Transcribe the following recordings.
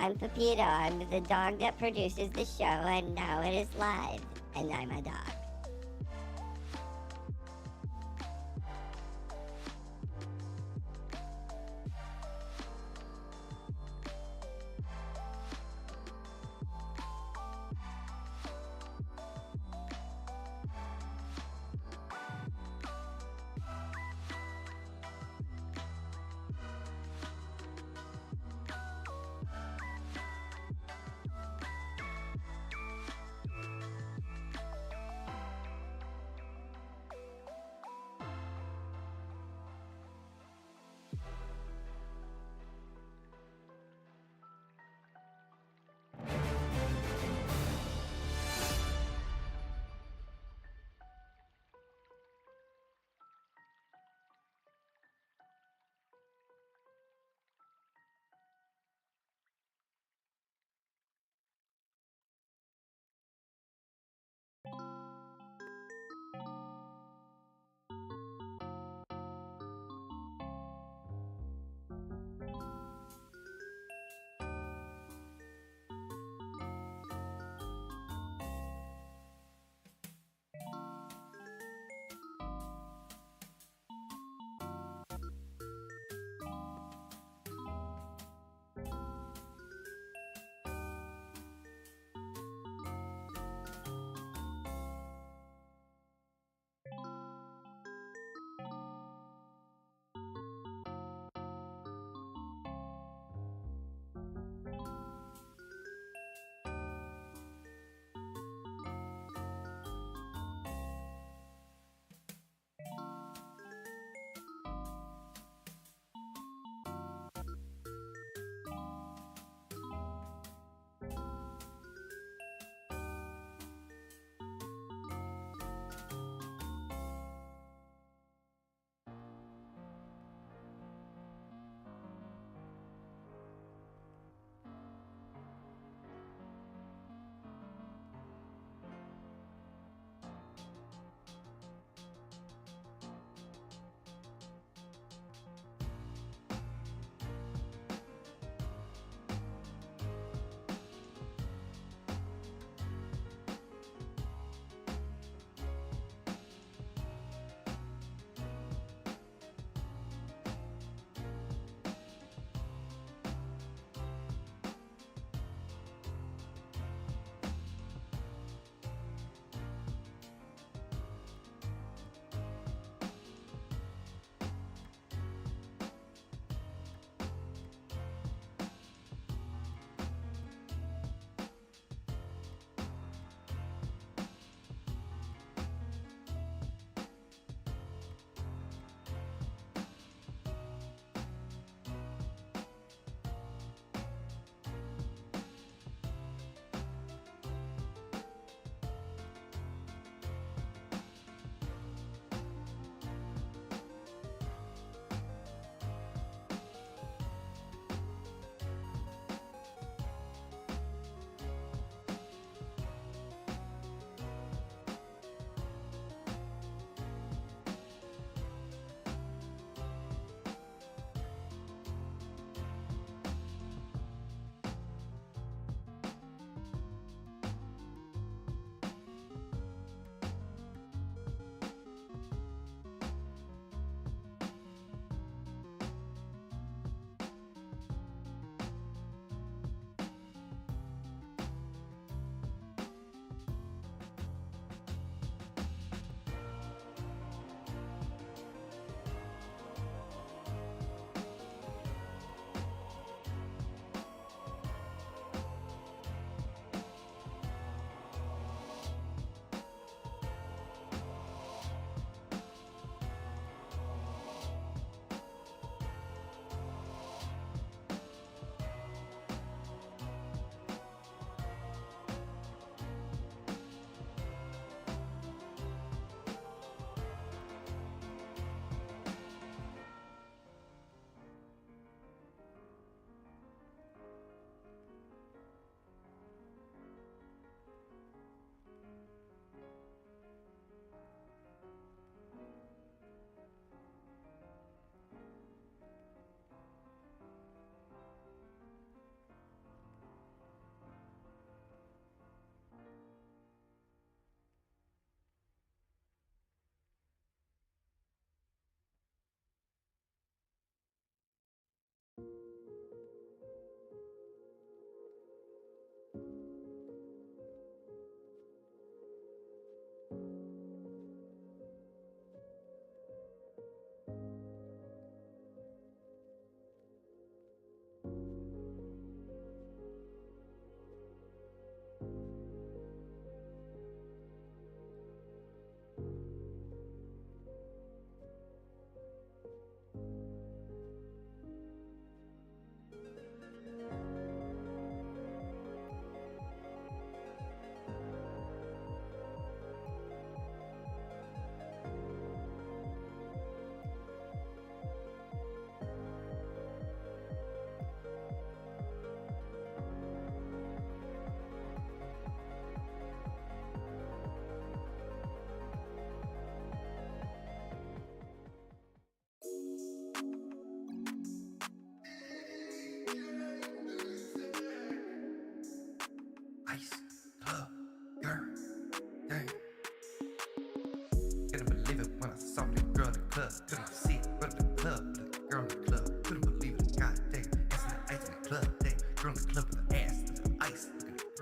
I'm Pepito. I'm the dog that produces the show, and now it is live, and I'm a dog.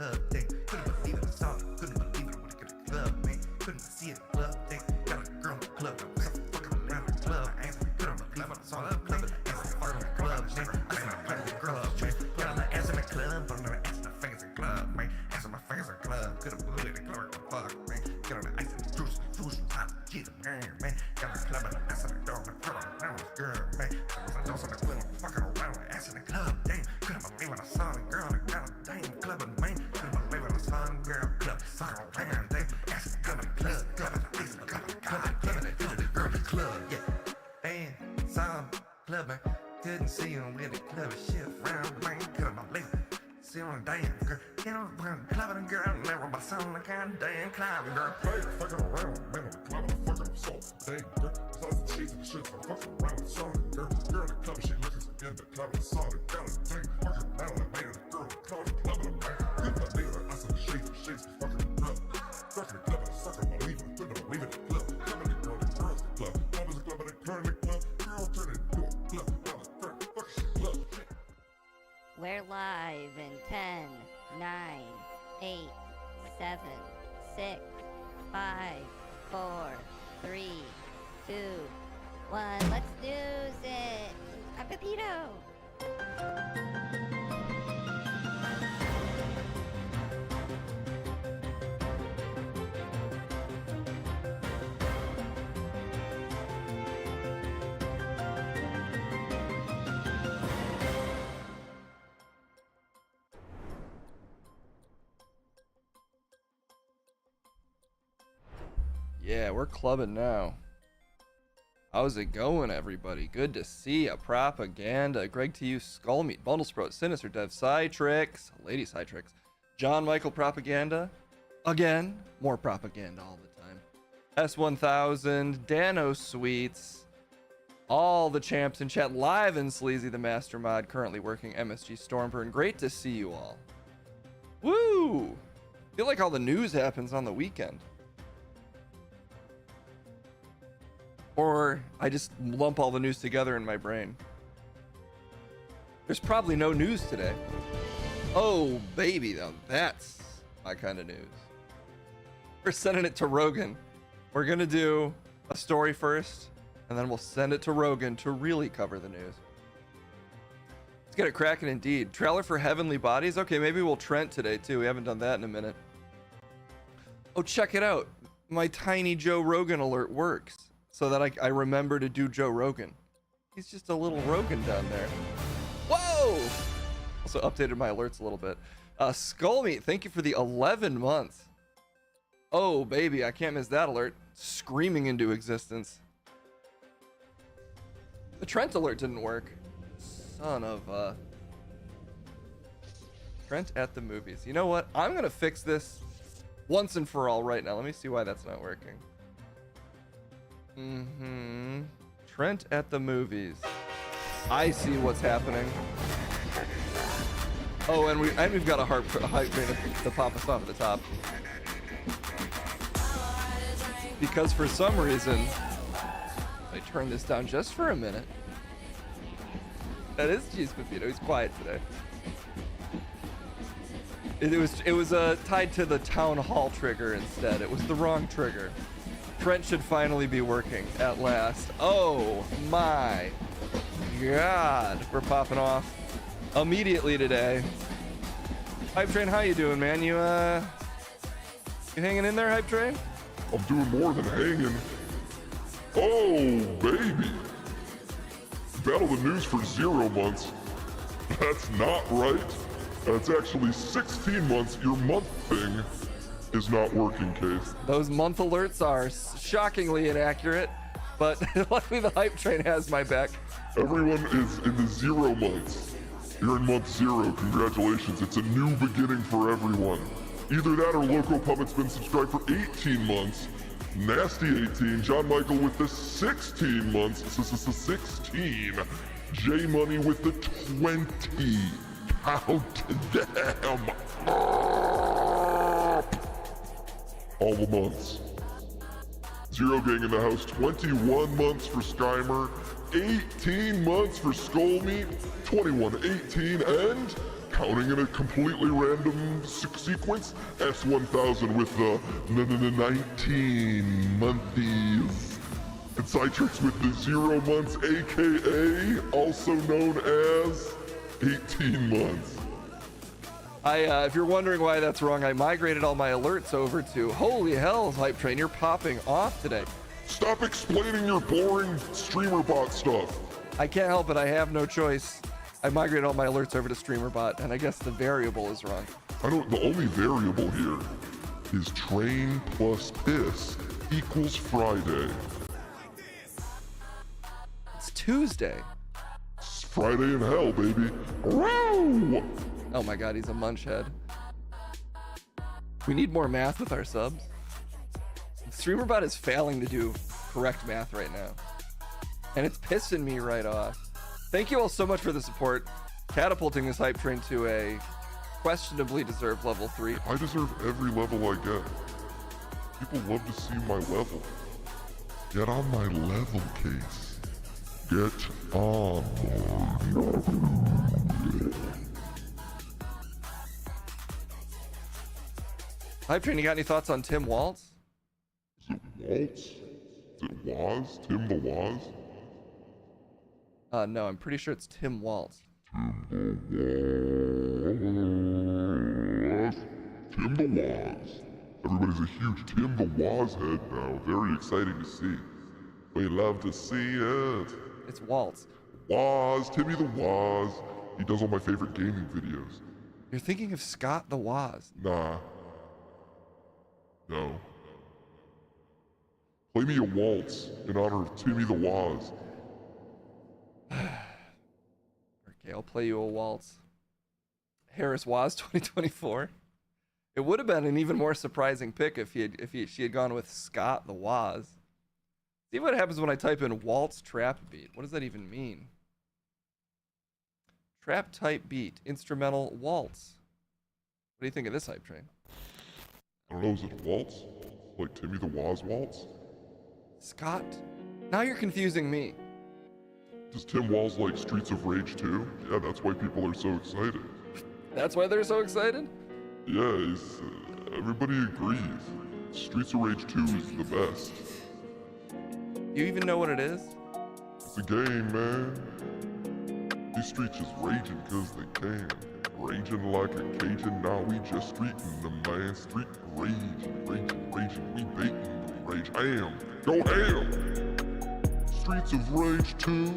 club thing. Couldn't believe it, I saw it. Couldn't believe it, I went to the club, man. Couldn't see it, club thing. Got a girl in the club, I was fucking around the club, man. Couldn't believe it, I saw it, club, and I was fucking the club, man. I said I'm playing the club, man. Put on the ass in the club, put on the ass in the fingers in the club, man. Ass in my fingers in the club, couldn't believe it, the club, fuck, man. Get on the ice and the juice, hot, get the man. Got the club and the ass in the door, and put on the around the girl, man. I was just in the club, fucking around the ass in the club, damn. Couldn't believe when I saw the girl, the girl, damn, club, man. Couldn't believe when I saw the girl, club, fucking around, damn. Ass in the club, club, club, club, yeah. And saw clubbing, couldn't see him with the club shit around, man. Couldn't believe it. See on the damn girl, you know, clubbing girl, never my son, the kind of damn clubbing girl. Hey, fucking around, man, on the club, I'm fucking assault. Dang, girl, it's all the cheese and shit, I'm fucking around with solid girl. Girl in the club, she looking again, the club is solid. Got a thing, fucking around, I made it a girl, club, clubbing, man. Couldn't believe it, I said the shades, fucking club. Fucking the club, sucker, believe it, couldn't believe it, the club. Clubbing the girl, the girls, the club. Club is a club, and the girl in the club. Girl turn it into a club, now the fucking shit, club. We're live in 10, 9, 8, 7, 6, 5, 4, 3, 2, 1. Let's news it. I'm Pepito. Yeah, we're clubbing now. How's it going, everybody? Good to see ya. Propaganda. Greg to you, Skullmeat, Bundlesprout, Sinister Dev, Cytrix, Lady Cytrix, John Michael Propaganda. Again, more propaganda all the time. S1000, Dano Sweets, all the champs in chat, live and Sleazy the Master Mod, currently working MSG Stormburn. Great to see you all. Woo! Feel like all the news happens on the weekend. Or I just lump all the news together in my brain. There's probably no news today. Oh, baby, though. That's my kind of news. We're sending it to Rogan. We're going to do a story first, and then we'll send it to Rogan to really cover the news. Let's get it cracking indeed. Trailer for Heavenly Bodies. Okay, maybe we'll Trent today, too. We haven't done that in a minute. Oh, check it out. My tiny Joe Rogan alert works. So that I remember to do Joe Rogan. He's just a little Rogan down there. Whoa! Also updated my alerts a little bit. Skullmeat, thank you for the 11 months. Oh, baby, I can't miss that alert. Screaming into existence. The Trent alert didn't work. Son of a... Trent at the movies. You know what? I'm going to fix this once and for all right now. Let me see why that's not working. Trent at the movies. I see what's happening. Oh, and we've got a hype train to pop us off at the top. Because for some reason, I turned this down just for a minute. That is Cheese Pepito. He's quiet today. It was tied to the town hall trigger instead. It was the wrong trigger. Trent should finally be working at last. Oh my God, we're popping off immediately today. Hype Train, how you doing, man? You hanging in there, Hype Train? I'm doing more than hanging. Oh, baby. Battle the news for 0 months. That's not right. That's actually 16 months. Your month thing is not working, Case. Those month alerts are shockingly inaccurate, but luckily the Hype Train has my back. Everyone is in the 0 months. You're in month 0. Congratulations. It's a new beginning for everyone. Either that or Loco Puppet's been subscribed for 18 months. Nasty 18. John Michael with the 16 months. 16. J Money with the 20. Count them up. All the months. Zero Gang in the house. 21 months for Skymer. 18 months for Skullmeat. 21, 18, and counting in a completely random sequence. S1000 with the 19 months. And Citrix with the 0 months, aka also known as 18 months. If you're wondering why that's wrong, I migrated all my alerts over to holy hell, Hype Train, you're popping off today. Stop explaining your boring streamer bot stuff. I can't help it, I have no choice. I migrated all my alerts over to StreamerBot, and I guess the variable is wrong. The only variable here is train plus piss equals Friday. It's Tuesday. It's Friday in hell, baby. Wow! Oh my god, he's a munchhead. We need more math with our subs. StreamerBot is failing to do correct math right now. And it's pissing me right off. Thank you all so much for the support, catapulting this Hype Train to a questionably deserved level 3. I deserve every level I get. People love to see my level. Get on my level, Case. Get on my level. Hype Train, you got any thoughts on Tim Waltz? Is it Waltz? Is it Waz? Tim the Waz? No, I'm pretty sure it's Tim Waltz. Tim the Waz. Everybody's a huge Tim the Waz head now. Very exciting to see. We love to see it. It's Waltz. Waz, Timmy the Waz. He does all my favorite gaming videos. You're thinking of Scott the Waz. Nah. No. Play me a waltz in honor of Timmy the Waz. Okay, I'll play you a waltz. Harris Waz 2024. It would have been an even more surprising pick if she had gone with Scott the Waz. See what happens when I type in waltz trap beat. What does that even mean? Trap type beat, instrumental waltz. What do you think of this Hype Train? I don't know, is it a waltz? Like Timmy the Waz waltz? Scott? Now you're confusing me. Does Tim Waz like Streets of Rage 2? Yeah, that's why people are so excited. That's why they're so excited? Yeah, everybody agrees. Streets of Rage 2 is the best. You even know what it is? It's a game, man. These streets just raging because they can. Raging like a Cajun, now we just streeting them, man. Street raging, we baiting the rage. Ham, go ham! Streets of Rage 2.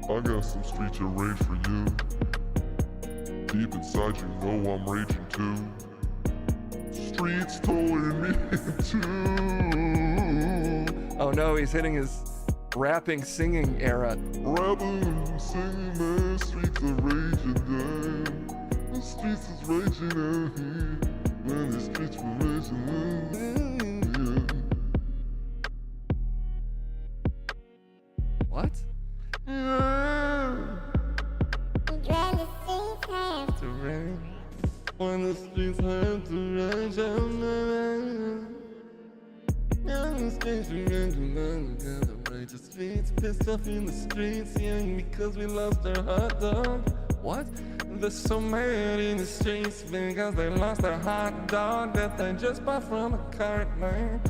I got some Streets of Rage for you. Deep inside you know I'm raging too. Streets towing me too. Oh no, he's hitting his rapping, singing era. Rapping, singing, man. Streets are raging down. The streets is raging out here. Man, the streets were raging out. What? When the streets have to rage out. The streets pissed off in the streets, young because we lost their hot dog. What? They're so mad in the streets because they lost their hot dog that they just bought from a cart lane.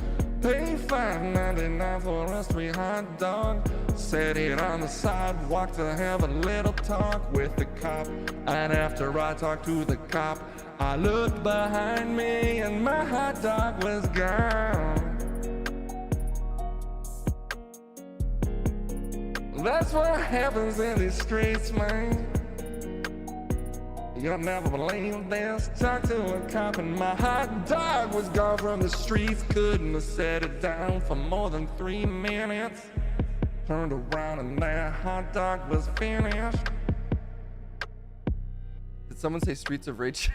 Pay $5.99 for a street hot dog. Set it on the sidewalk to have a little talk with the cop. And after I talked to the cop, I looked behind me and my hot dog was gone. That's what happens in these streets, man. You'll never believe this. Talked to a cop and my hot dog was gone from the streets. Couldn't have set it down for more than 3 minutes. Turned around and that hot dog was finished. Did someone say Streets of Rage?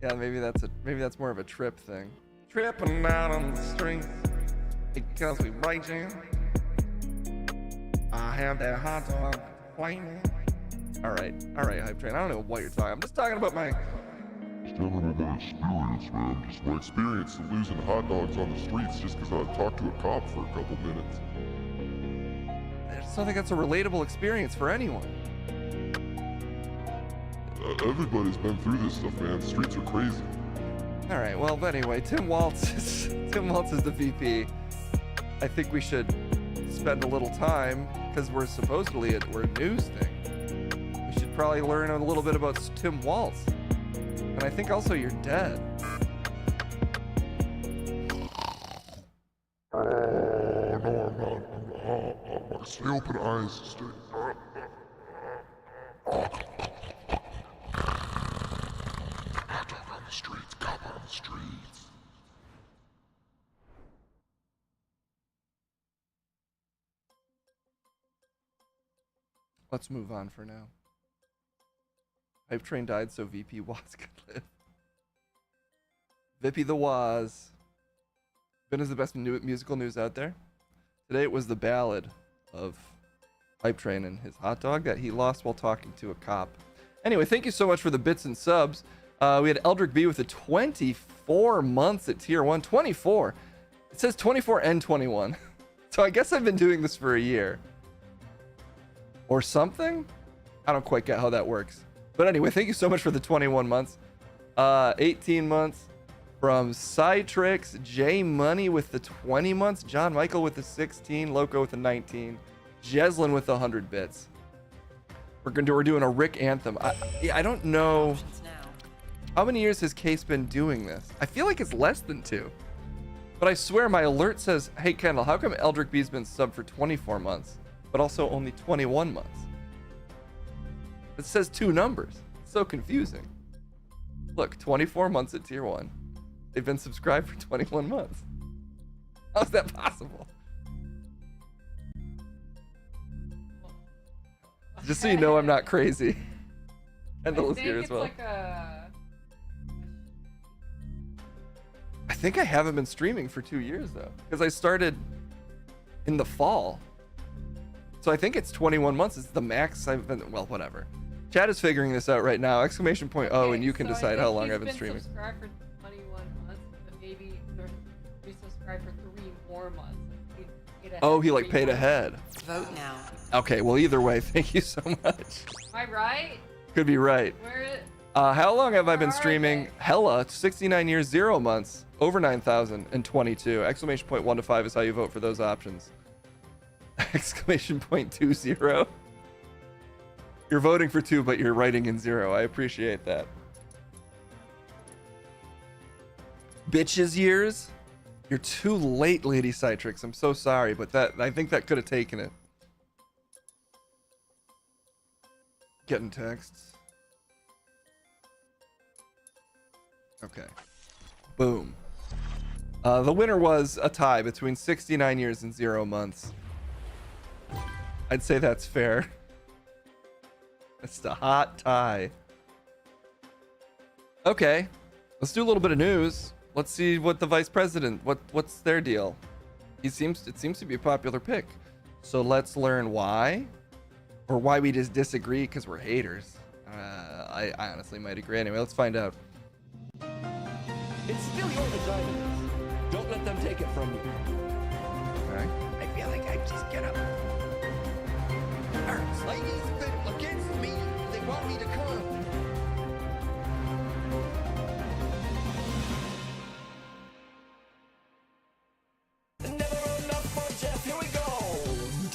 Yeah, maybe that's more of a trip thing. Tripping out on the streets because we raging. I have that hot dog flaming. All right, Hype Train. I don't know what you're talking. I'm just talking about my. Just talking about my experience, man. Just my experience of losing hot dogs on the streets just because I talked to a cop for a couple minutes. I just don't think that's a relatable experience for anyone. Everybody's been through this stuff, man. Streets are crazy. All right. Well, but anyway, Tim Waltz is the VP. I think we should spend a little time because we're a news thing. We should probably learn a little bit about Tim Waltz. And I think also you're dead. Oh, no, I'm not. Stay open eyes. Stay. Dog on the streets. Cop on the streets. Let's move on for now. Hype Train died so VP Waz could live. VP the Waz. Ben is the best musical news out there. Today it was the ballad of Hype Train and his hot dog that he lost while talking to a cop. Anyway, thank you so much for the bits and subs. We had Eldrick B with the 24 months at tier 1. 24. It says 24 and 21. So I guess I've been doing this for a year. Or something? I don't quite get how that works. But anyway, thank you so much for the 21 months. 18 months from Cytrix, J Money with the 20 months, John Michael with the 16, Loco with the 19, Jeslin with the 100 bits. We're doing a Rick anthem. I don't know how many years has Case been doing this. I feel like it's less than 2. But I swear my alert says, hey Kendall, how come Eldrick B's been subbed for 24 months, but also only 21 months? It says 2 numbers. It's so confusing. Look, 24 months at tier 1. They've been subscribed for 21 months. How's that possible? Just so you know, I'm not crazy. Kendall is here as well. I think I haven't been streaming for 2 years though, because I started in the fall. So I think it's 21 months. It's the max I've been. Well, whatever. Chad is figuring this out right now. Exclamation point oh, and you can decide how long I've been streaming. Subscribed for 21 months, but maybe resubscribe for 3 more months. Oh, he like paid ahead. Vote now. Okay, well either way, thank you so much. Am I right? Could be right. Where? How long have I been Where are streaming? they? Hella, 69 years, 0 months, over 9,022. Exclamation point 1 to 5 is how you vote for those options. Exclamation point 20. You're voting for 2, but you're writing in 0. I appreciate that. Bitches years? You're too late, Lady Citrix. I'm so sorry, but I think that could have taken it. Getting texts. Okay. Boom. The winner was a tie between 69 years and 0 months. I'd say that's fair. It's the hot tie. Okay. Let's do a little bit of news. Let's see what the vice president, what's their deal. It seems to be a popular pick. So let's learn why. Or why we just disagree because we're haters. I honestly might agree. Anyway, let's find out. It's still your vagina. Don't let them take it from you. Okay. I feel like I just get up. Ladies been against me. They want me to come. Never enough for Jeff. Here we go.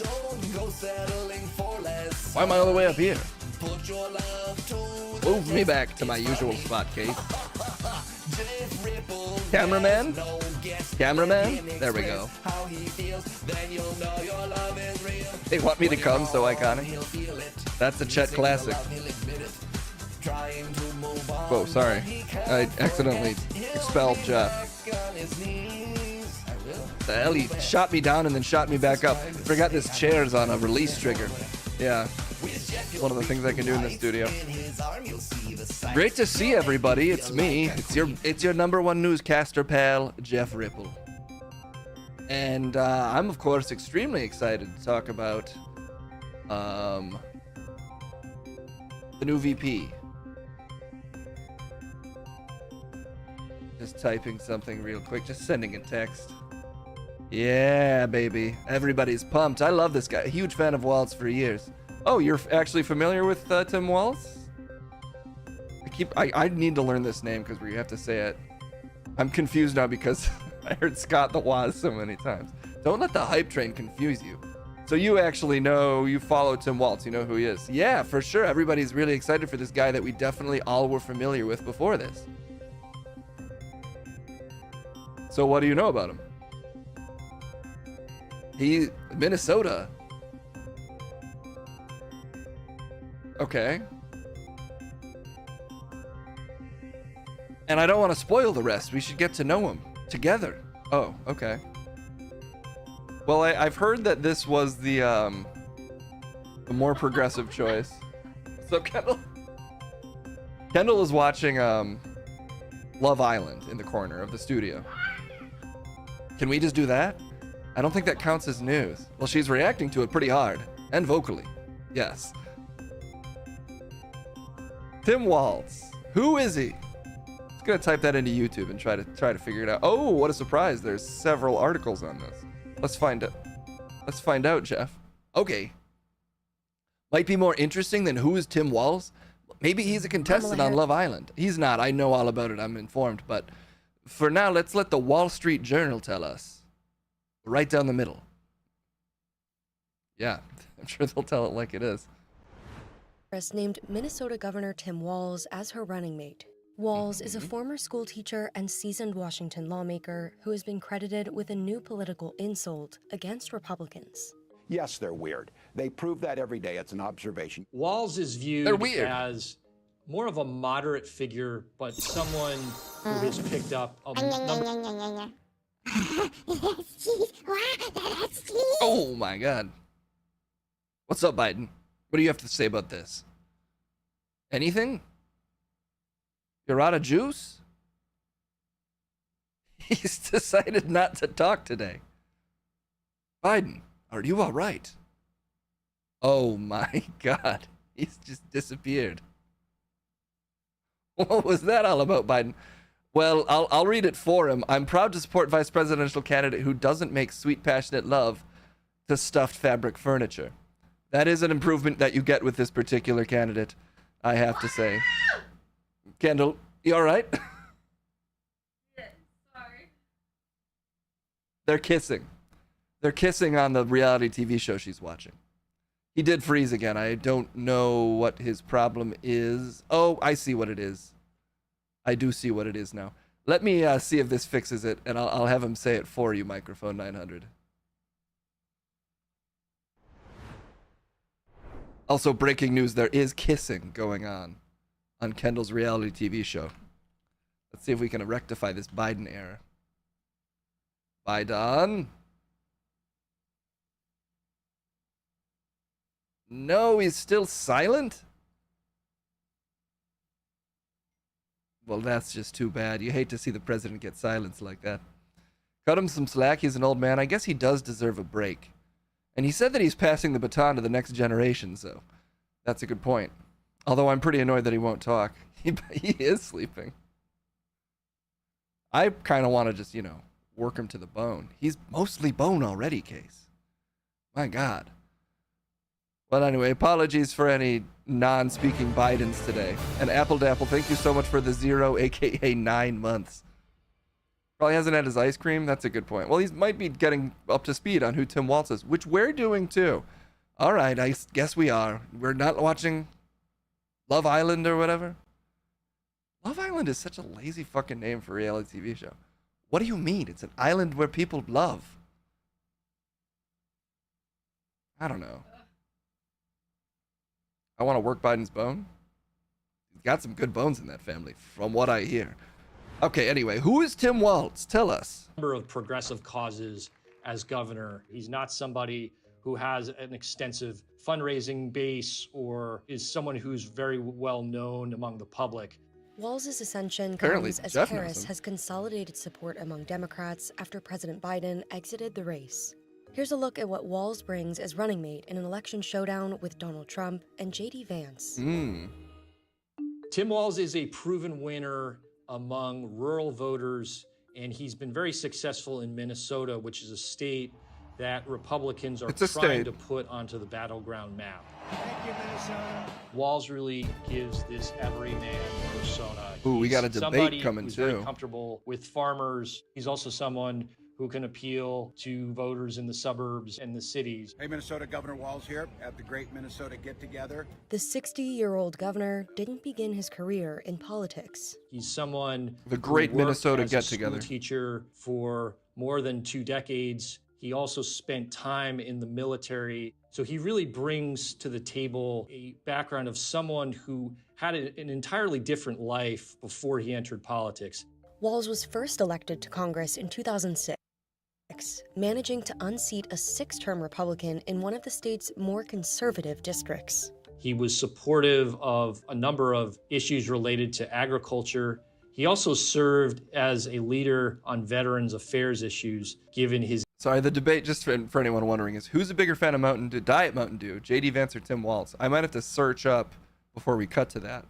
Don't go settling for less. Why am I all the way up here? Put your love to the Move me back to my usual spot, Kate. Jeff Ripple. Cameraman? No guess Cameraman? can There we express go. How he feels, then you'll know your love is real. They want me to come, so iconic. He'll feel it. That's a Chet classic. He'll admit it. Trying to move on. Whoa, sorry. I accidentally expelled Jeff. On his knees. I will. The hell, he shot me down and then shot me back up. Forgot this chair's on a release trigger. Yeah. One of the things I can do in the studio. In his arm, you'll see the sight. Great to see everybody. It's me. It's your number one newscaster pal, Jeff Ripple. And I'm of course extremely excited to talk about the new VP. Just typing something real quick, just sending a text. Yeah, baby. Everybody's pumped. I love this guy. A huge fan of Waltz for years. Oh, you're actually familiar with Tim Waltz? I need to learn this name because we have to say it. I'm confused now because I heard Scott the Waz so many times. Don't let the hype train confuse you. So you actually know, you follow Tim Waltz, you know who he is. Yeah, for sure. Everybody's really excited for this guy that we definitely all were familiar with before this. So what do you know about him? Minnesota. Okay. And I don't want to spoil the rest. We should get to know him together. Oh, okay. Well, I've heard that this was the more progressive choice. What's up, Kendall? Kendall is watching Love Island in the corner of the studio. Can we just do that? I don't think that counts as news. Well, she's reacting to it pretty hard and vocally. Yes. Tim Waltz. Who is he? I'm gonna type that into YouTube and try to figure it out. Oh, what a surprise! There's several articles on this. Let's find out. Let's find out, Jeff. Okay. Might be more interesting than who is Tim Waltz. Maybe he's a contestant on Love Island. He's not. I know all about it. I'm informed. But for now, let's let the Wall Street Journal tell us. Right down the middle. Yeah, I'm sure they'll tell it like it is. Named Minnesota Governor Tim Walz as her running mate. Walz is a former school teacher and seasoned Washington lawmaker who has been credited with a new political insult against Republicans. Yes, they're weird. They prove that every day. It's an observation. Walz is viewed as more of a moderate figure, but someone who has picked up a number. Oh my God. What's up, Biden? What do you have to say about this? Anything? You're out of juice? He's decided not to talk today. Biden, are you all right? Oh my God. He's just disappeared. What was that all about, Biden? Well, I'll read it for him. I'm proud to support vice presidential candidate who doesn't make sweet, passionate love to stuffed fabric furniture. That is an improvement that you get with this particular candidate, I have to say. Kendall, you all right? Yeah, sorry. They're kissing. They're kissing on the reality TV show she's watching. He did freeze again. I don't know what his problem is. Oh, I see what it is. I do see what it is now. Let me see if this fixes it, and I'll have him say it for you, Microphone 900. Also, breaking news, there is kissing going on Kendall's reality TV show. Let's see if we can rectify this Biden error. Biden? No, he's still silent? Well, that's just too bad. You hate to see the president get silenced like that. Cut him some slack. He's an old man. I guess he does deserve a break. And he said that he's passing the baton to the next generation, so that's a good point. Although I'm pretty annoyed that he won't talk. He is sleeping. I kind of want to just, work him to the bone. He's mostly bone already, Case. My God. Well, anyway, apologies for any non-speaking Bidens today. And Apple Dapple, thank you so much for the 0, aka 9 months. Probably hasn't had his ice cream. That's a good point. Well, he might be getting up to speed on who Tim Waltz is, which we're doing too. All right, I guess we are. We're not watching Love Island or whatever. Love Island is such a lazy fucking name for a reality TV show. What do you mean? It's an island where people love. I don't know. I want to work Biden's bone. He's got some good bones in that family, from what I hear. Okay, anyway, who is Tim Waltz? Tell us. Number of progressive causes as governor. He's not somebody who has an extensive fundraising base or is someone who's very well known among the public. Walz's ascension Apparently, comes as Jeff knows Harris him. has consolidated support among Democrats after President Biden exited the race. Here's a look at what Walz brings as running mate in an election showdown with Donald Trump and J.D. Vance. Tim Walz is a proven winner among rural voters, and he's been very successful in Minnesota, which is a state that Republicans are It's a trying state. to put onto the battleground map. Thank you, Minnesota. Walz really gives this everyman persona. Ooh, we He's got a debate somebody coming, who's too. very comfortable with farmers. He's also someone who can appeal to voters in the suburbs and the cities. Hey, Minnesota, Governor Walz here at the Great Minnesota Get Together. The 60-year-old governor didn't begin his career in politics. He's someone The Great who worked Minnesota as a Get-Together. school teacher for more than 2 decades. He also spent time in the military. So he really brings to the table a background of someone who had an entirely different life before he entered politics. Walz was first elected to Congress in 2006, managing to unseat a 6-term Republican in one of the state's more conservative districts. He was supportive of a number of issues related to agriculture. He also served as a leader on Veterans Affairs issues, given his Sorry, the debate, just for anyone wondering, is who's a bigger fan of Mountain Dew, Diet Mountain Dew, JD Vance or Tim Walz? I might have to search up before we cut to that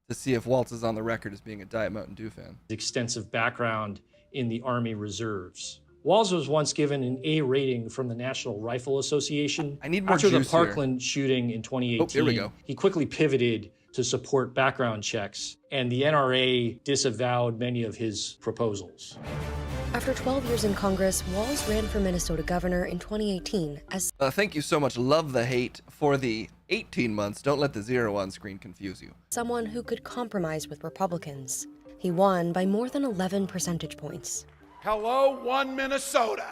to see if Walz is on the record as being a Diet Mountain Dew fan. extensive background in the Army Reserves. Walz was once given an A rating from the National Rifle Association. I need more After the juice here. Parkland shooting in 2018, Oh, here we go. he quickly pivoted to support background checks, and the NRA disavowed many of his proposals. After 12 years in Congress, Walz ran for Minnesota governor in 2018 as Thank you so much. Love the hate for the 18 months. Don't let the 0 on screen confuse you. someone who could compromise with Republicans. He won by more than 11 percentage points. Hello, one Minnesota.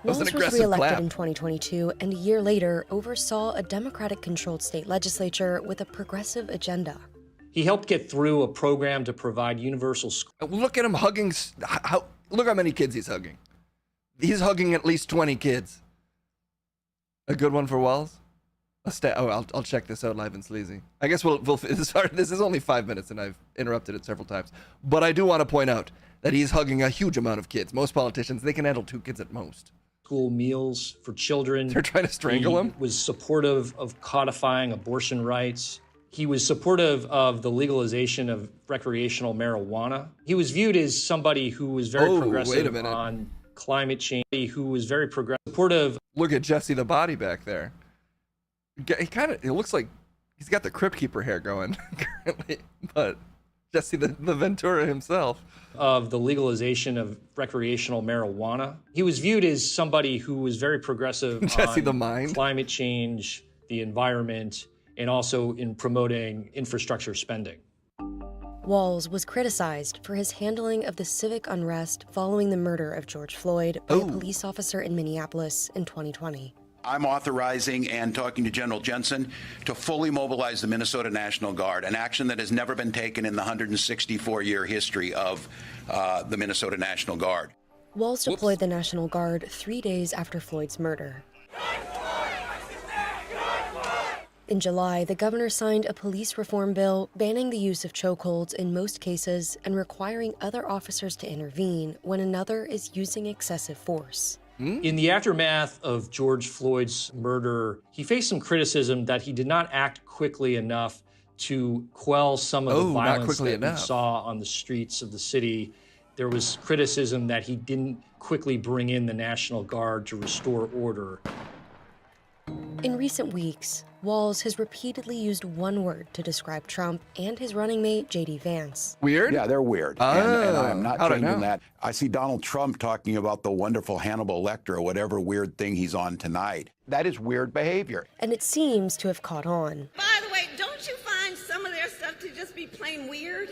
was an Walz was aggressive reelected clap. in 2022 and a year later oversaw a Democratic-controlled state legislature with a progressive agenda. He helped get through a program to provide universal school. Look at him hugging. Look how many kids he's hugging. He's hugging at least 20 kids. A good one for Walz? I'll check this out live and sleazy. I guess we'll this is only 5 minutes and I've interrupted it several times. But I do want to point out that he's hugging a huge amount of kids. Most politicians, they can handle 2 kids at most. School meals for children. They're trying to strangle him? He was supportive of codifying abortion rights. He was supportive of the legalization of recreational marijuana. He was viewed as somebody who was very wait a progressive minute. on climate change, who was very supportive. Look at Jesse the body back there. It looks like he's got the Crypt Keeper hair going currently, but Jesse the Ventura himself. Of the legalization of recreational marijuana. He was viewed as somebody who was very progressive Jesse on the Mind. climate change, the environment, and also in promoting infrastructure spending. Walz was criticized for his handling of the civic unrest following the murder of George Floyd by a police officer in Minneapolis in 2020. I'm authorizing and talking to General Jensen to fully mobilize the Minnesota National Guard, an action that has never been taken in the 164-year history of the Minnesota National Guard. Walz deployed the National Guard 3 days after Floyd's murder. In July, the governor signed a police reform bill banning the use of chokeholds in most cases and requiring other officers to intervene when another is using excessive force. In the aftermath of George Floyd's murder, he faced some criticism that he did not act quickly enough to quell some of the violence that we saw on the streets of the city. There was criticism that he didn't quickly bring in the National Guard to restore order. In recent weeks, Walz has repeatedly used one word to describe Trump and his running mate, JD Vance. Weird? Yeah, they're weird. Oh, and I'm not how'd I changing know? that. I see Donald Trump talking about the wonderful Hannibal Lecter or whatever weird thing he's on tonight. That is weird behavior. And it seems to have caught on. By the way, don't you find some of their stuff to just be plain weird?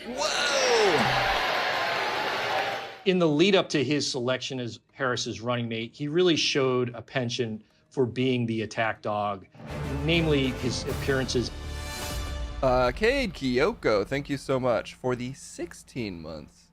In the lead up to his selection as Harris's running mate, he really showed a penchant for being the attack dog, namely his appearances. Cade Kyoko, thank you so much for the 16 months.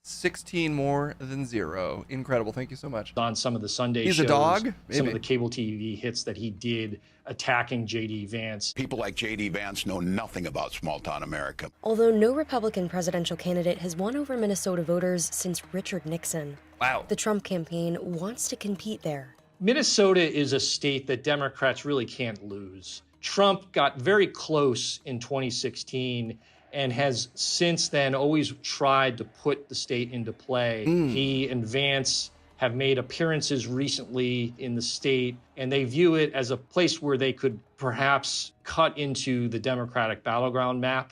16 more than 0. Incredible. Thank you so much. On some of the Sunday He's shows, a dog? some Maybe. of the cable TV hits that he did attacking JD Vance. People like J.D. Vance know nothing about small-town America. Although no Republican presidential candidate has won over Minnesota voters since Richard Nixon. Wow. The Trump campaign wants to compete there. Minnesota is a state that Democrats really can't lose. Trump got very close in 2016 and has since then always tried to put the state into play. He and Vance have made appearances recently in the state, and they view it as a place where they could perhaps cut into the Democratic battleground map.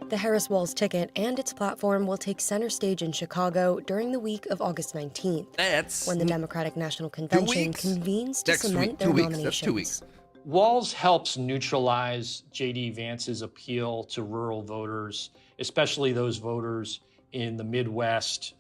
The Harris-Walz ticket and its platform will take center stage in Chicago during the week of August 19th, when the Democratic National Convention convenes to cement their nominations. That's 2 weeks. Walz helps neutralize J.D. Vance's appeal to rural voters, especially those voters in the Midwest,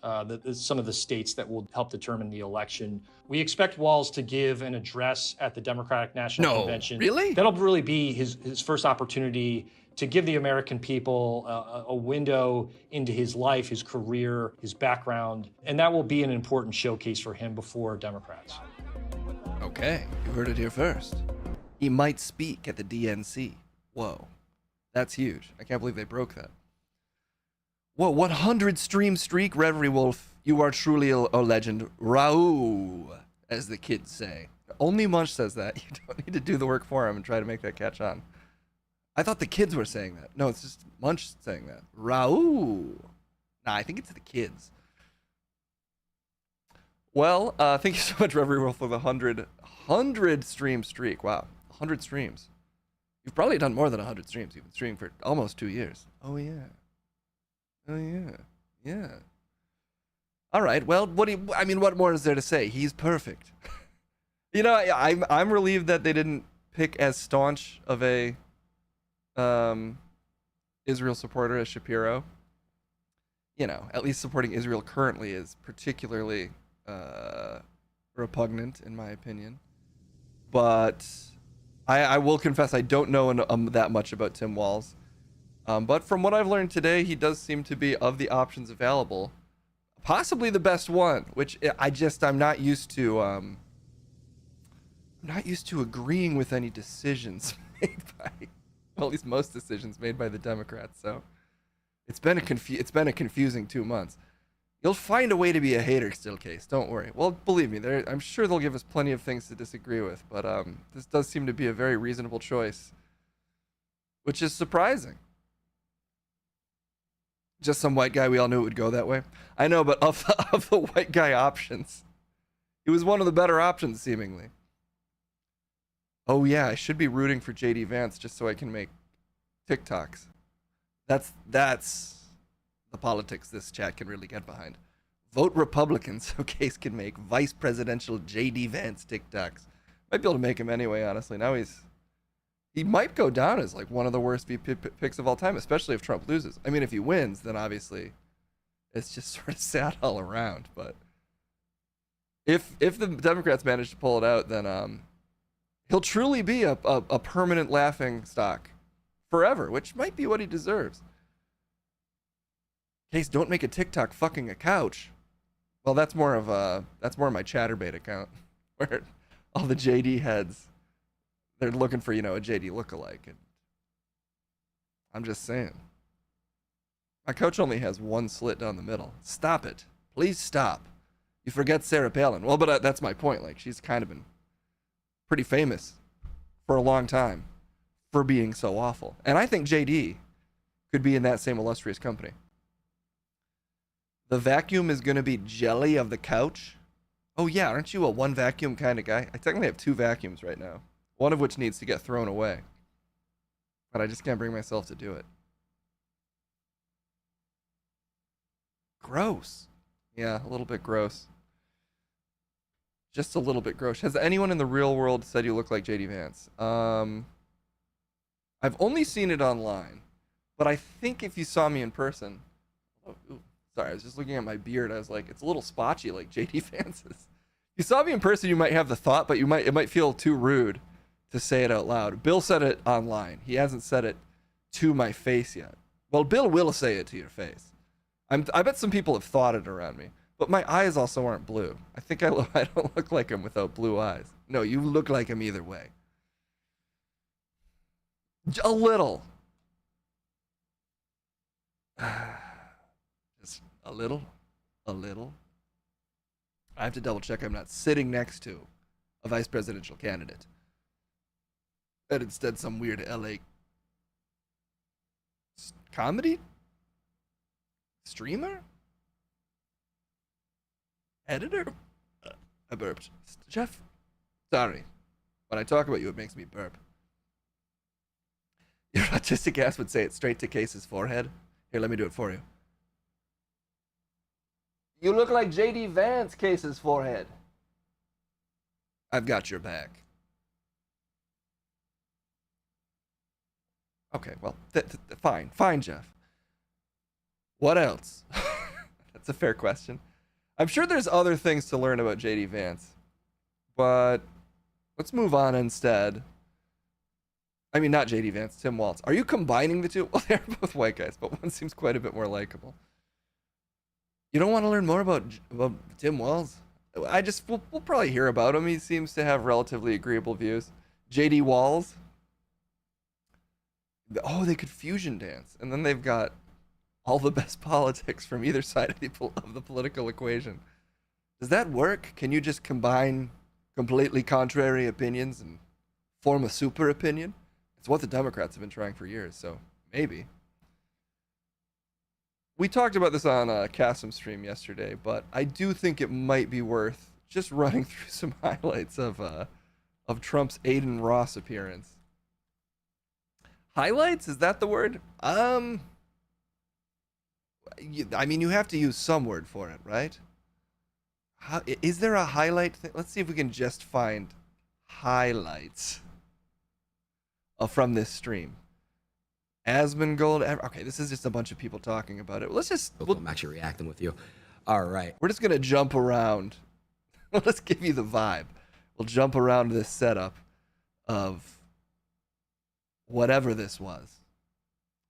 some of the states that will help determine the election. We expect Walz to give an address at the Democratic National Convention. Really? That'll really be his first opportunity to give the American people a window into his life, his career, his background, and that will be an important showcase for him before Democrats. Okay, you heard it here first. He might speak at the DNC. Whoa, that's huge. I can't believe they broke that. Whoa, 100 stream streak, Reverie Wolf. You are truly a legend. Raoul, as the kids say. Only Munch says that. You don't need to do the work for him and try to make that catch on. I thought the kids were saying that. No, it's just Munch saying that. Raoul. Nah, I think it's the kids. Well, thank you so much, Reverie Wolf, for the 100 stream streak. Wow, 100 streams. You've probably done more than 100 streams. You've been streaming for almost 2 years. Oh, yeah. Oh, yeah. Yeah. All right. Well, what more is there to say? He's perfect. You know, I'm relieved that they didn't pick as staunch of a Israel supporter as Shapiro. You know, at least supporting Israel currently is particularly repugnant, in my opinion. But I will confess I don't know that much about Tim Walz. But from what I've learned today, he does seem to be, of the options available, possibly the best one, which I'm not used to. I'm not used to agreeing with any decisions made by, well, at least most decisions made by the Democrats. So it's been a confusing 2 months. You'll find a way to be a hater still, Case. Don't worry. Well, believe me, I'm sure they'll give us plenty of things to disagree with. But this does seem to be a very reasonable choice, which is surprising. Just some white guy. We all knew it would go that way. I know, but of the white guy options, he was one of the better options, seemingly. Oh yeah, I should be rooting for J.D. Vance just so I can make TikToks. That's the politics this chat can really get behind. Vote Republican so Case can make vice presidential J.D. Vance TikToks. Might be able to make him anyway, honestly. Now he might go down as like one of the worst VP picks of all time, especially if Trump loses. I mean, if he wins, then obviously it's just sort of sad all around. But if the Democrats manage to pull it out, then he'll truly be a permanent laughing stock forever, which might be what he deserves. Case, don't make a TikTok fucking a couch. Well, that's more my Chatterbait account, where all the JD heads, they're looking for, a JD lookalike. And I'm just saying. My couch only has one slit down the middle. Stop it. Please stop. You forget Sarah Palin. Well, but that's my point. Like, she's kind of been pretty famous for a long time for being so awful. And I think JD could be in that same illustrious company. The vacuum is going to be jelly of the couch. Oh yeah, aren't you a one vacuum kind of guy? I technically have 2 vacuums right now. One of which needs to get thrown away. But I just can't bring myself to do it. Gross. Yeah, a little bit gross. Just a little bit gross. Has anyone in the real world said you look like JD Vance? I've only seen it online. But I think if you saw me in person... Oh, ooh. Sorry, I was just looking at my beard. I was like, it's a little spotchy like JD Vance's. If you saw me in person, you might have the thought, but it might feel too rude to say it out loud. Bill said it online. He hasn't said it to my face yet. Well, Bill will say it to your face. I bet some people have thought it around me. But my eyes also aren't blue. I think I don't look like him without blue eyes. No, you look like him either way. A little. Just a little. I have to double check I'm not sitting next to a vice presidential candidate. And instead some weird LA comedy streamer? Editor? I burped. Jeff, sorry. When I talk about you, it makes me burp. Your autistic ass would say it straight to Case's forehead. Here, let me do it for you. You look like J.D. Vance, Case's forehead. I've got your back. Okay, well, fine. Fine, Jeff. What else? That's a fair question. I'm sure there's other things to learn about J.D. Vance. But let's move on instead. I mean, not J.D. Vance, Tim Walz. Are you combining the two? Well, they're both white guys, but one seems quite a bit more likable. You don't want to learn more about Tim Walz? We'll probably hear about him. He seems to have relatively agreeable views. J.D. Walz. Oh, they could fusion dance. And then they've got all the best politics from either side of the political equation. Does that work? Can you just combine completely contrary opinions and form a super opinion? It's what the Democrats have been trying for years, so maybe. We talked about this on a Kasim stream yesterday, but I do think it might be worth just running through some highlights of Trump's Aiden Ross appearance. Highlights? Is that the word? I mean, you have to use some word for it, right? Is there a highlight thing? Let's see if we can just find highlights from this stream. Asmongold. Okay, this is just a bunch of people talking about it. I'm actually reacting with you. All right. We're just gonna jump around. Let's give you the vibe. We'll jump around this setup of whatever this was.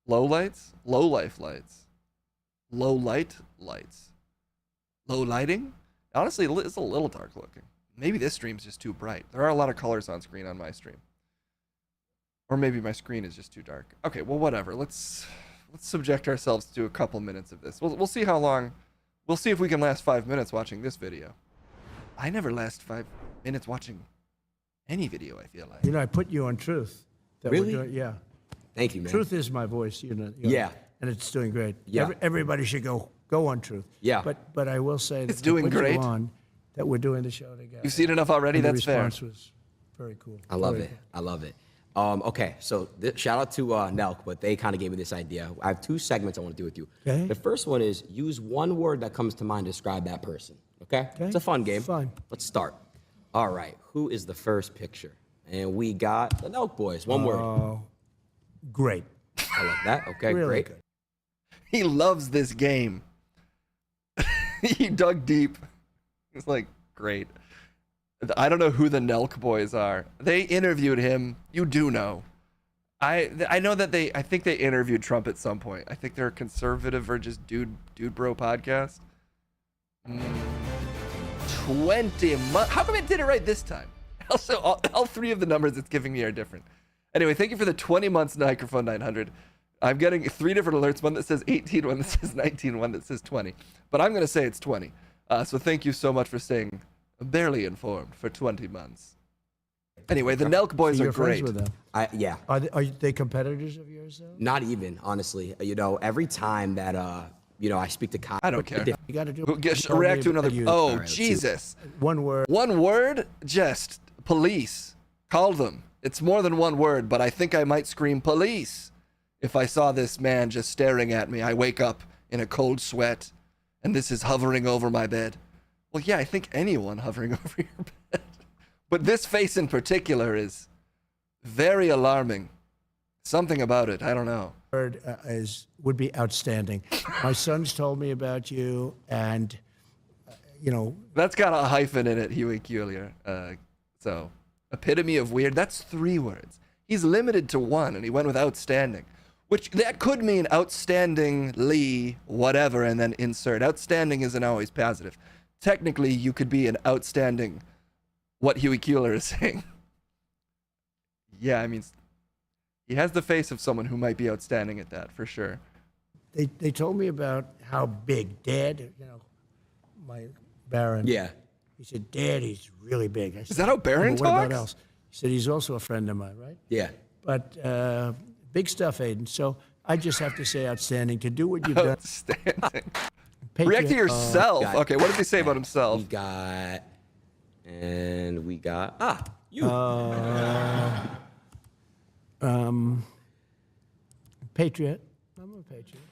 Low lights, low life lights, low light lights, low lighting. Honestly, it's a little dark looking. Maybe this stream's just too bright. There are a lot of colors on screen on my stream. Or maybe my screen is just too dark. Okay, well, whatever. Let's subject ourselves to a couple minutes of this. We'll see how long. We'll see if we can last 5 minutes watching this video. I never last 5 minutes watching any video, I feel like. You know, I put you on Truth. Really? Yeah. Thank you, man. Truth is my voice, you know. Yeah. And it's doing great. Yeah. Everybody should go on Truth. Yeah. But I will say that it's doing great. You on, that we're doing the show together. You've seen enough already. And That's fair. The response was very cool. I love it. I love it. Okay, so shout out to Nelk, but they kind of gave me this idea. I have 2 segments I want to do with you. Okay. The first one is use one word that comes to mind to describe that person. Okay? It's a fun game. Fun. Let's start. All right, who is the first picture? And we got the Nelk boys. One word. Great. I love that. Okay, really great. Good. He loves this game. He dug deep. He's like, great. I don't know who the Nelk boys are. They interviewed him. You do know. I know that I think they interviewed Trump at some point. I think they're a conservative or just dude bro podcast. 20 months. How come it did it right this time? Also, all 3 of the numbers it's giving me are different. Anyway, thank you for the 20 months microphone 900. I'm getting 3 different alerts. One that says 18, one that says 19, one that says 20. But I'm going to say it's 20. So thank you so much for staying barely informed for 20 months. Anyway, the Nelk boys are great. With them. Yeah. Are they competitors of yours, though? Not even, honestly. You know, every time that, I speak to Kyle. I don't care. You got to do React to another. Oh, right, Jesus. One word. One word? Just police. Call them. It's more than one word, but I think I might scream police if I saw this man just staring at me. I wake up in a cold sweat, and this is hovering over my bed. Well, yeah, I think anyone hovering over your bed. But this face in particular is very alarming. Something about it, I don't know. Word would be outstanding. My sons told me about you, and that's got a hyphen in it, Huey Culier. So epitome of weird. That's 3 words. He's limited to 1, and he went with outstanding, which that could mean outstandingly whatever, and then insert. Outstanding isn't always positive. Technically, you could be an outstanding. What Huey Culier is saying. Yeah, I mean, he has the face of someone who might be outstanding at that, for sure. They told me about how big Dad, my Baron. Yeah. He said, Dad, he's really big. I said, is that how Baron talks? What about else? He said, he's also a friend of mine, right? Yeah. But big stuff, Aiden. So I just have to say outstanding to do what you've done. Outstanding. React to yourself. Okay, what did he say about himself? We got And we got you. Patriot. I'm a patriot.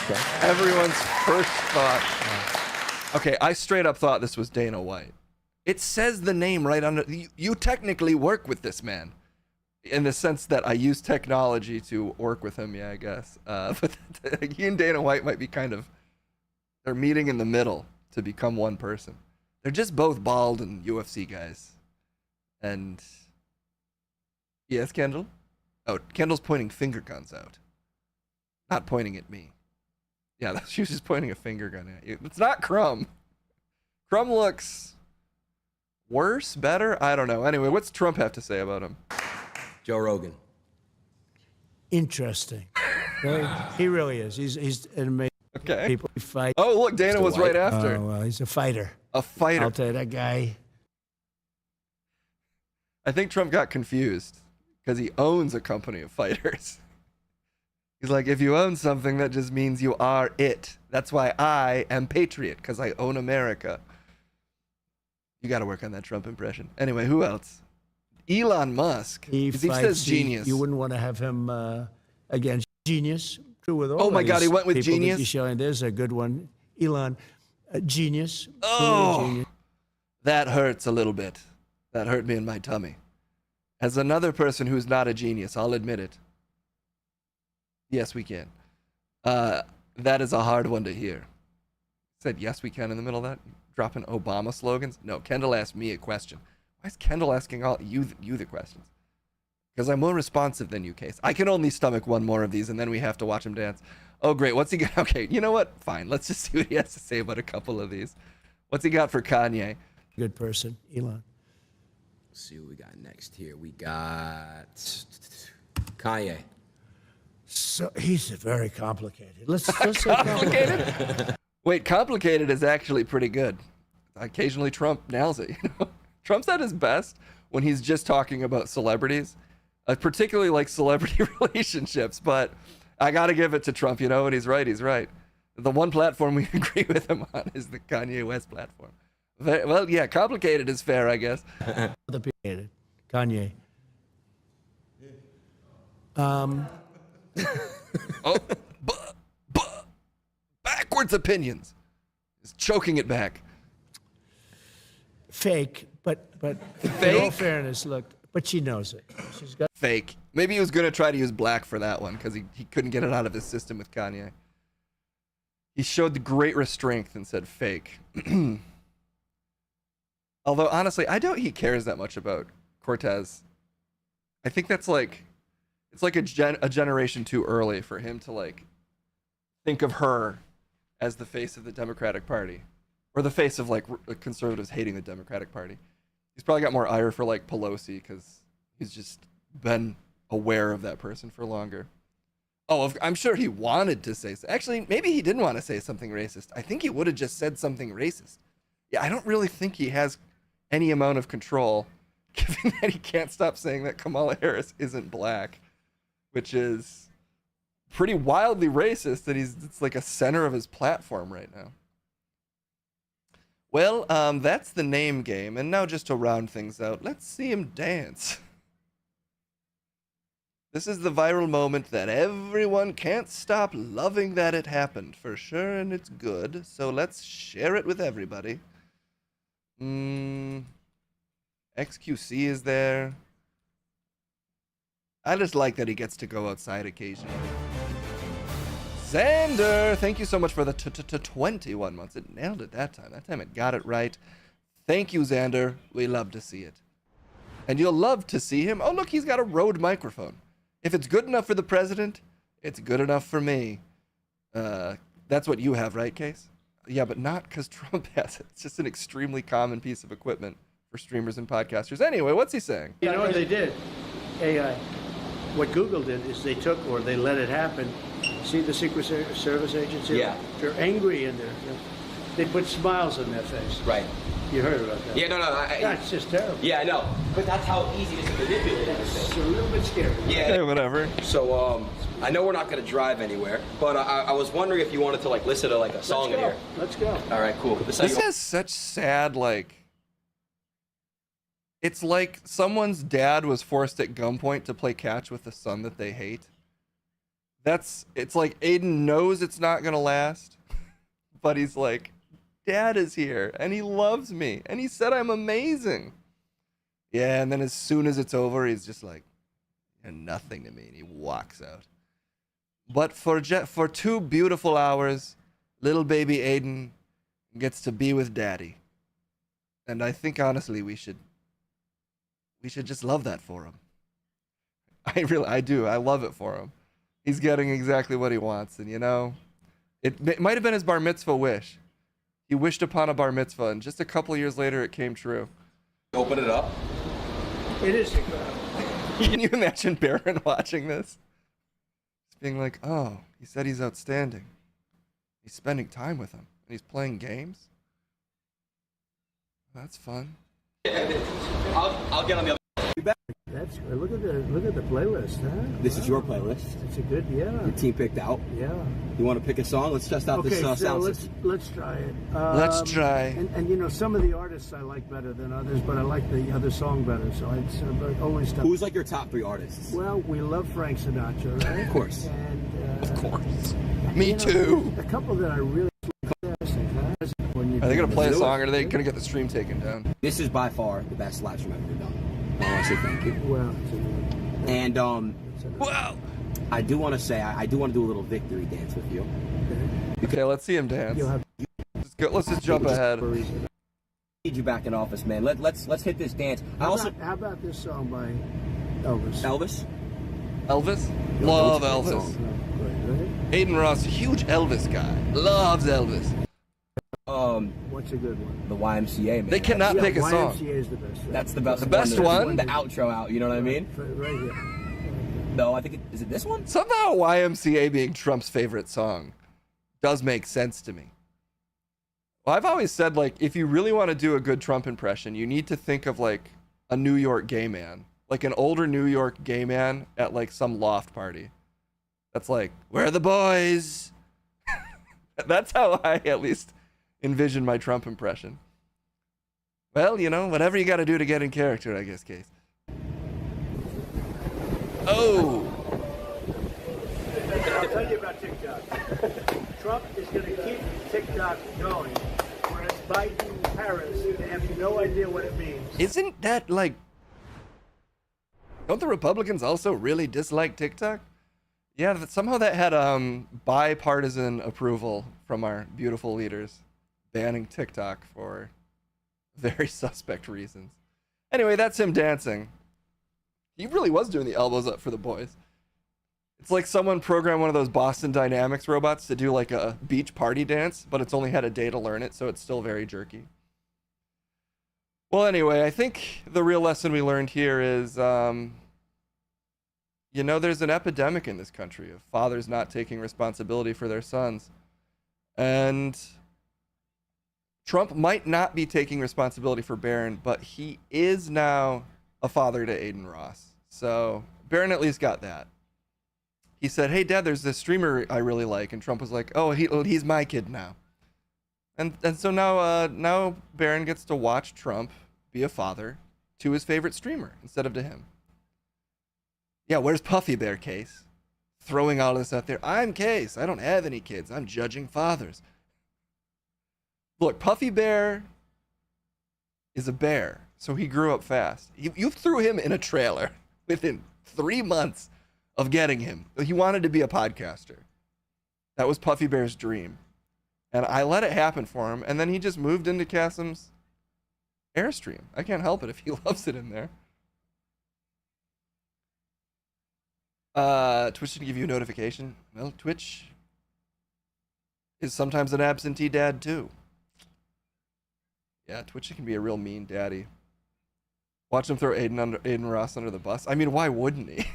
Okay. Everyone's first thought. Okay, I straight up thought this was Dana White. It says the name right under. You technically work with this man, in the sense that I use technology to work with him. Yeah, I guess. But he and Dana White might be they're meeting in the middle to become one person. They're just both bald and UFC guys. And yes, Kendall. Oh, Kendall's pointing finger guns out, not pointing at me. Yeah, she was just pointing a finger gun at you. It's not Crumb. Crumb looks worse, better? I don't know. Anyway, what's Trump have to say about him? Joe Rogan. Interesting. He really is. He's an amazing. Okay. People fight. Oh, look, Dana was right after. Oh, well, he's a fighter. A fighter. I'll tell you, that guy. I think Trump got confused because he owns a company of fighters. He's like, if you own something, that just means you are it. That's why I am patriot, because I own America. You got to work on that Trump impression. Anyway, who else? Elon Musk. He says genius. You wouldn't want to have him against genius. True with all. Oh my God, he went with people genius. That you're showing. There's a good one. Elon, genius. Oh, genius. That hurts a little bit. That hurt me in my tummy. As another person who's not a genius, I'll admit it. Yes, we can. That is a hard one to hear. Said yes, we can in the middle of that. Dropping Obama slogans. No, Kendall asked me a question. Why is Kendall asking all you the questions? Because I'm more responsive than you, Case. I can only stomach one more of these, and then we have to watch him dance. Oh, great. What's he got? Okay, you know what? Fine. Let's just see what he has to say about a couple of these. What's he got for Kanye? Good person, Elon. Let's see what we got next here. We got Kanye. So he's very complicated. Let's say complicated. Wait, complicated is actually pretty good. Occasionally Trump nails it. You know? Trump's at his best when he's just talking about celebrities, particularly like celebrity relationships. But I got to give it to Trump, you know, and he's right. He's right. The one platform we agree with him on is the Kanye West platform. Well, yeah, complicated is fair, I guess. Kanye. Backwards opinions. He's choking it back. Fake, but Fake? in all fairness, look, but she knows it. She's got Fake. Maybe he was going to try to use black for that one because he couldn't get it out of his system with Kanye. He showed the great restraint and said fake. Although, honestly, I doubt he cares that much about Cortez. I think that's like, it's like a generation too early for him to like think of her as the face of the Democratic Party, or the face of like conservatives hating the Democratic Party. He's probably got more ire for like Pelosi because he's just been aware of that person for longer. Oh, I'm sure he wanted to say, actually, maybe he didn't want to say something racist. I think he would have just said something racist. Yeah, I don't really think he has any amount of control, given that he can't stop saying that Kamala Harris isn't black, which is pretty wildly racist that it's like a center of his platform right now. Well, that's the name game, and now just to round things out, let's see him dance. This is the viral moment that everyone can't stop loving that it happened, for sure, and it's good, so let's share it with everybody. XQC is there. I just like that he gets to go outside occasionally. Xander, thank you so much for the 21 months. It nailed it that time. That time it got it right. Thank you, Xander. We love to see it. And you'll love to see him. Oh, look, he's got a Rode microphone. If it's good enough for the president, it's good enough for me. That's what you have, right, Case? Yeah, but not because Trump has it. It's just an extremely common piece of equipment for streamers and podcasters. Anyway, what's he saying? You know what they did? AI. What Google did is they took, or they let it happen. See the Secret Service agents? Yeah. They're angry in there. They put smiles on their face. Right. You heard about that? Yeah, no. That's just terrible. Yeah, I know. But that's how easy it is to manipulate everything. It's a little bit scary. Yeah. Okay, whatever. So, I know we're not going to drive anywhere, but I was wondering if you wanted to, like, listen to, like, a song in here. Let's go. All right, cool. This has such sad, like, It's like someone's dad was forced at gunpoint to play catch with the son that they hate. It's like Aiden knows it's not gonna last, but he's like, Dad is here and he loves me and he said I'm amazing. Yeah, and then as soon as it's over, he's just like, you're nothing to me, and he walks out. But for 2 beautiful hours, little baby Aiden gets to be with Daddy. And I think honestly we should just love that for him. I do. I love it for him. He's getting exactly what he wants, and you know, it might have been his bar mitzvah wish. He wished upon a bar mitzvah, and just a couple years later, it came true. Open it up. It is incredible. Can you imagine Baron watching this? Just being like, oh, he said he's outstanding. He's spending time with him, and he's playing games? That's fun. I'll get on the other. That's look at the playlist, huh? This is your playlist. It's a good, yeah. Your team picked out. Yeah. You want to pick a song? Let's test out this sound system. Let's try it. Let's try. And you know, some of the artists I like better than others, but I like the other song better. So it's only stuff. Who's like your top 3 artists? Well, we love Frank Sinatra, right? Of course. And of course. Me too. A couple that I really fantastic. Are they gonna play a song, or are they gonna get the stream taken down? This is by far the best live stream I've ever done. I want to say thank you. Well, and wow. I do want to say I do want to do a little victory dance with you. Okay, let's see him dance. Let's just jump ahead. Need you back in office, man. Let's hit this dance. How about this song by Elvis? Elvis? Love Elvis. Aiden Ross, huge Elvis guy. Loves Elvis. What's a good one? The YMCA, man. They cannot pick a song. YMCA is the best. Right? That's the best. The best one. The outro out. You know what I mean? Right here. No, I think is it this one? Somehow YMCA being Trump's favorite song does make sense to me. Well, I've always said, like, if you really want to do a good Trump impression, you need to think of like a New York gay man, like an older New York gay man at like some loft party. That's like, where are the boys? That's how I at least envision my Trump impression. Well, you know, whatever you got to do to get in character, I guess, Case. Oh. I'll tell you about TikTok. Trump is going to keep TikTok going, whereas Biden and Harris, they have no idea what it means. Isn't that like... Don't the Republicans also really dislike TikTok? Yeah, somehow that had bipartisan approval from our beautiful leaders, banning TikTok for very suspect reasons. Anyway, that's him dancing. He really was doing the elbows up for the boys. It's like someone programmed one of those Boston Dynamics robots to do like a beach party dance, but it's only had a day to learn it, so it's still very jerky. Well, anyway, I think the real lesson we learned here is, you know, there's an epidemic in this country of fathers not taking responsibility for their sons. And Trump might not be taking responsibility for Barron, but he is now a father to Aiden Ross. So Barron at least got that. He said, hey, Dad, there's this streamer I really like. And Trump was like, oh, he's my kid now. And so now Barron gets to watch Trump be a father to his favorite streamer instead of to him. Yeah, where's Puffy Bear, Case? Throwing all this out there. I'm Case. I don't have any kids. I'm judging fathers. Look, Puffy Bear is a bear, so he grew up fast. You threw him in a trailer within 3 months of getting him. He wanted to be a podcaster. That was Puffy Bear's dream. And I let it happen for him, and then he just moved into Kassem's Airstream. I can't help it if he loves it in there. Twitch didn't give you a notification. Well, Twitch is sometimes an absentee dad too. Yeah, Twitch can be a real mean daddy. Watch him throw Aiden Ross under the bus. I mean, why wouldn't he?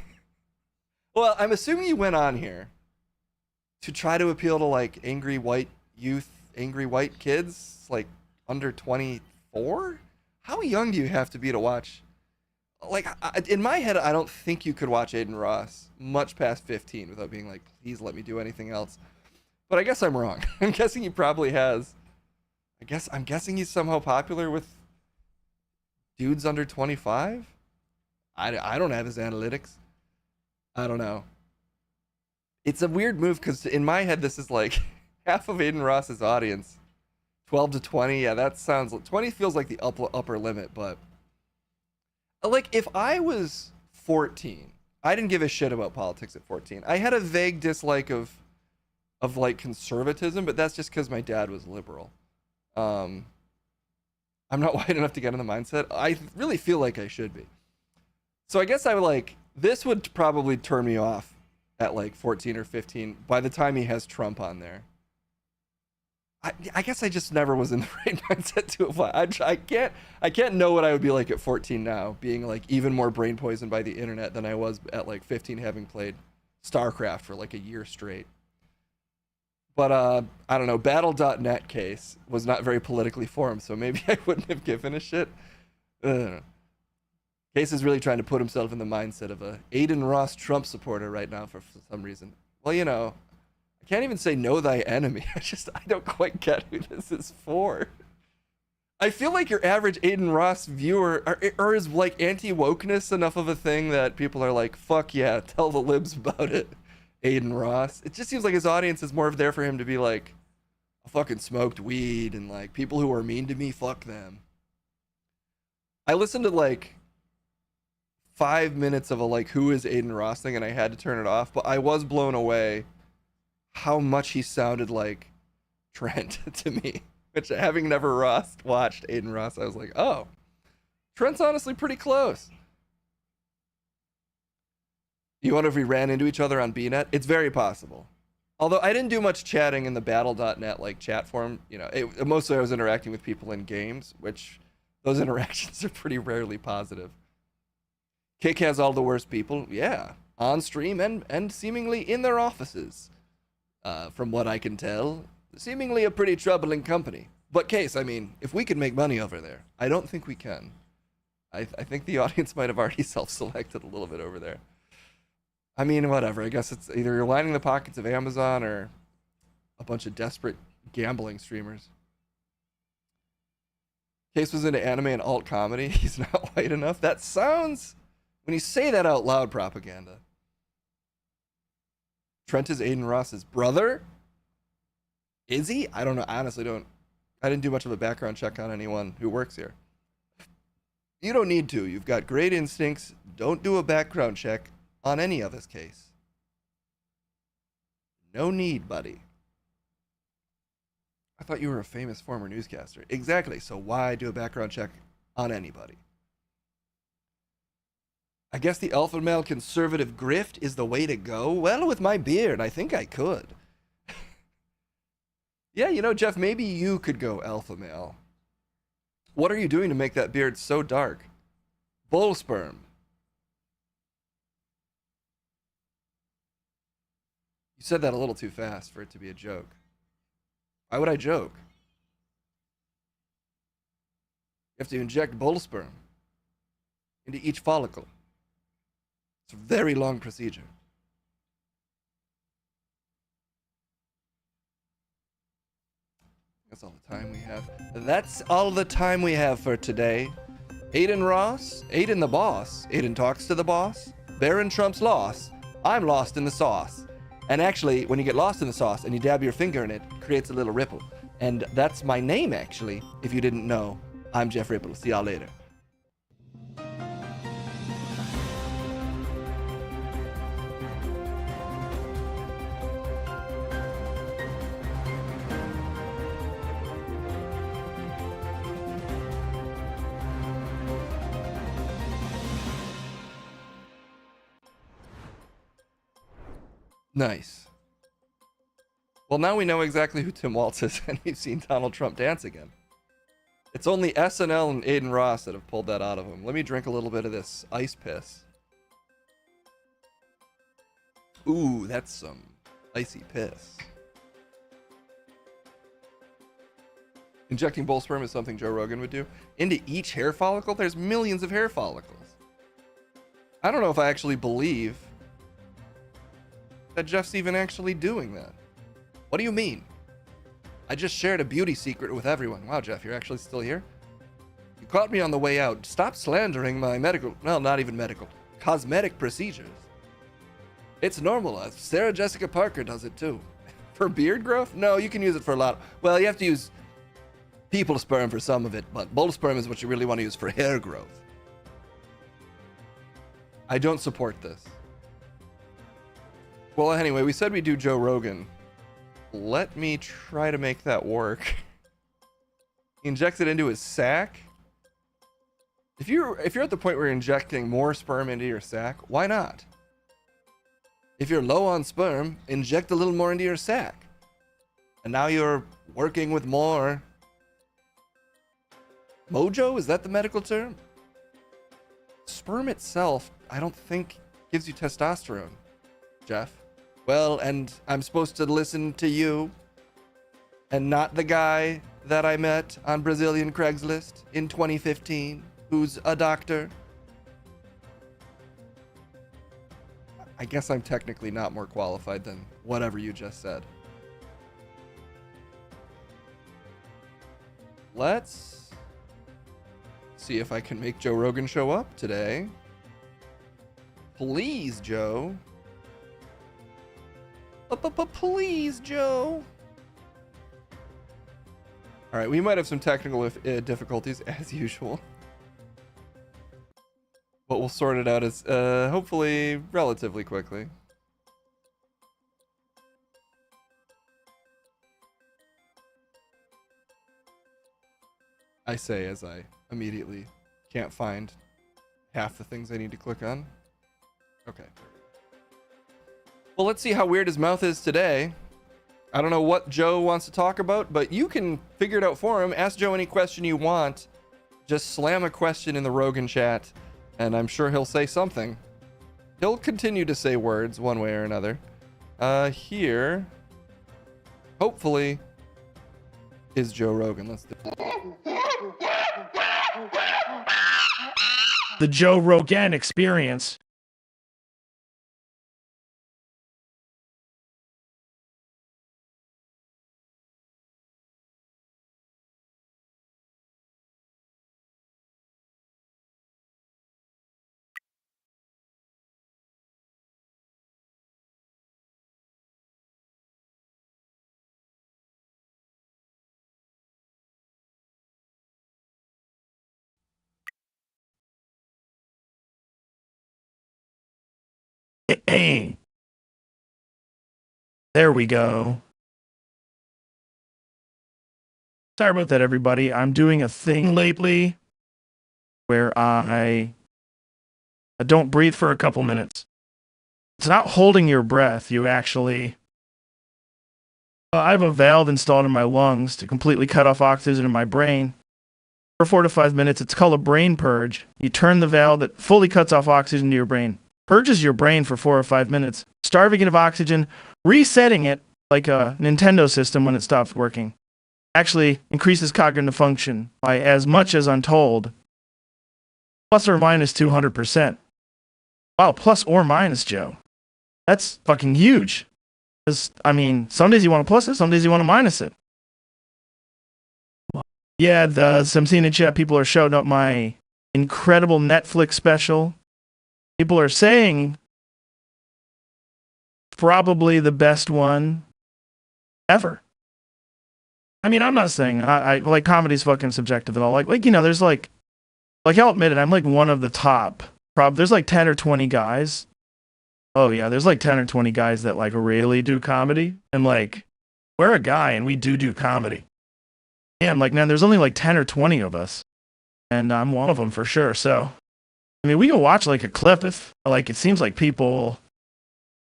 Well, I'm assuming you went on here to try to appeal to like angry white youth, angry white kids, like under 24. How young do you have to be to watch? Like, in my head, I don't think you could watch Aiden Ross much past 15 without being like, please let me do anything else. But I guess I'm wrong. I'm guessing he probably has. I'm guessing he's somehow popular with dudes under 25? I don't have his analytics. I don't know. It's a weird move because in my head, this is like half of Aiden Ross's audience. 12 to 20. Yeah, that sounds... 20 feels like the upper limit, but... Like, if I was 14, I didn't give a shit about politics at 14. I had a vague dislike of like, conservatism, but that's just because my dad was liberal. I'm not wide enough to get in the mindset. I really feel like I should be. So I guess I would like... This would probably turn me off at like 14 or 15 by the time he has Trump on there. I guess I just never was in the right mindset to apply. I can't know what I would be like at 14 now, being like even more brain poisoned by the internet than I was at like 15, having played StarCraft for like a year straight. But I don't know, Battle.net case was not very politically formed, so maybe I wouldn't have given a shit. Case is really trying to put himself in the mindset of a Aiden Ross Trump supporter right now for some reason. Well, you know, I can't even say know thy enemy. I don't quite get who this is for. I feel like your average Aiden Ross viewer or is like anti-wokeness enough of a thing that people are like, fuck yeah, tell the libs about it, Aiden Ross. It just seems like his audience is more of there for him to be like, I fucking smoked weed and like people who are mean to me, fuck them. I listened to like 5 minutes of a like who is Aiden Ross thing and I had to turn it off, but I was blown away how much he sounded like Trent to me, which having never watched Aiden Ross, I was like, oh, Trent's honestly pretty close. You wonder if we ran into each other on BNet? It's very possible. Although I didn't do much chatting in the Battle.net like chat forum, you know, mostly I was interacting with people in games, which those interactions are pretty rarely positive. Kick has all the worst people, yeah, on stream and seemingly in their offices. From what I can tell, seemingly a pretty troubling company. But Case, I mean, if we could make money over there, I don't think we can. I think the audience might have already self-selected a little bit over there. I mean, whatever. I guess it's either you're lining the pockets of Amazon or a bunch of desperate gambling streamers. Case was into anime and alt comedy. He's not white enough. That sounds, when you say that out loud, propaganda. Trent is Aiden Ross's brother? Is he? I don't know. I honestly don't. I didn't do much of a background check on anyone who works here. You don't need to. You've got great instincts. Don't do a background check on any of his case. No need, buddy. I thought you were a famous former newscaster. Exactly. So why do a background check on anybody? I guess the alpha male conservative grift is the way to go. Well, with my beard, I think I could. Yeah, you know, Jeff, maybe you could go alpha male. What are you doing to make that beard so dark? Bull sperm. You said that a little too fast for it to be a joke. Why would I joke? You have to inject bull sperm into each follicle. It's a very long procedure. That's all the time we have. That's all the time we have for today. Aiden Ross, Aiden the boss. Aiden talks to the boss. Baron Trump's loss. I'm lost in the sauce. And actually, when you get lost in the sauce and you dab your finger in it, it creates a little ripple. And that's my name, actually, if you didn't know. I'm Jeff Ripple. See y'all later. Nice. Well, now we know exactly who Tim Waltz is, and we've seen Donald Trump dance again. It's only SNL and Aiden Ross that have pulled that out of him. Let me drink a little bit of this ice piss. Ooh, that's some icy piss. Injecting bull sperm is something Joe Rogan would do. Into each hair follicle? There's millions of hair follicles. I don't know if I actually believe that Jeff's even actually doing that. What do you mean? I just shared a beauty secret with everyone. Wow, Jeff, you're actually still here? You caught me on the way out. Stop slandering my medical, well, not even medical, cosmetic procedures. It's normal. Sarah Jessica Parker does it too. For beard growth? No, you can use it for a lot. Well, you have to use people sperm for some of it, but bull sperm is what you really want to use for hair growth. I don't support this. Well, anyway, we said we'd do Joe Rogan. Let me try to make that work. He injects it into his sack. If you're at the point where you're injecting more sperm into your sack, why not? If you're low on sperm, inject a little more into your sack. And now you're working with more mojo? Is that the medical term? Sperm itself, I don't think gives you testosterone, Jeff. Well, and I'm supposed to listen to you and not the guy that I met on Brazilian Craigslist in 2015, who's a doctor. I guess I'm technically not more qualified than whatever you just said. Let's see if I can make Joe Rogan show up today. Please, Joe. Please, Joe. All right, we might have some technical difficulties as usual, but we'll sort it out as hopefully relatively quickly. I say as I immediately can't find half the things I need to click on. Okay. Well, let's see how weird his mouth is today. I don't know what Joe wants to talk about, but you can figure it out for him. Ask Joe any question you want. Just slam a question in the Rogan chat, and I'm sure he'll say something. He'll continue to say words one way or another. Here, hopefully, is Joe Rogan. Let's do it. The Joe Rogan Experience. Hey. There we go. Sorry about that, everybody. I'm doing a thing lately where I don't breathe for a couple minutes. It's not holding your breath. You actually... I have a valve installed in my lungs to completely cut off oxygen in my brain. For 4 to 5 minutes, it's called a brain purge. You turn the valve that fully cuts off oxygen to your brain. Purges your brain for 4 or 5 minutes, starving it of oxygen, resetting it like a Nintendo system when it stops working. Actually increases cognitive function by as much as I'm told, plus or minus 200%. Wow, plus or minus, Joe. That's fucking huge. Because, I mean, some days you want to plus it, some days you want to minus it. Yeah, I'm seeing in chat, people are shouting out my incredible Netflix special. People are saying probably the best one ever. I mean, I'm not saying I like comedy's fucking subjective and all. Like you know, there's like I'll admit it, I'm like one of the top. There's like 10 or 20 guys. Oh yeah, there's like 10 or 20 guys that like really do comedy, and like we're a guy and we do comedy. Yeah, I'm like, man, there's only like 10 or 20 of us, and I'm one of them for sure. So, I mean, we can watch like a clip if like it seems like people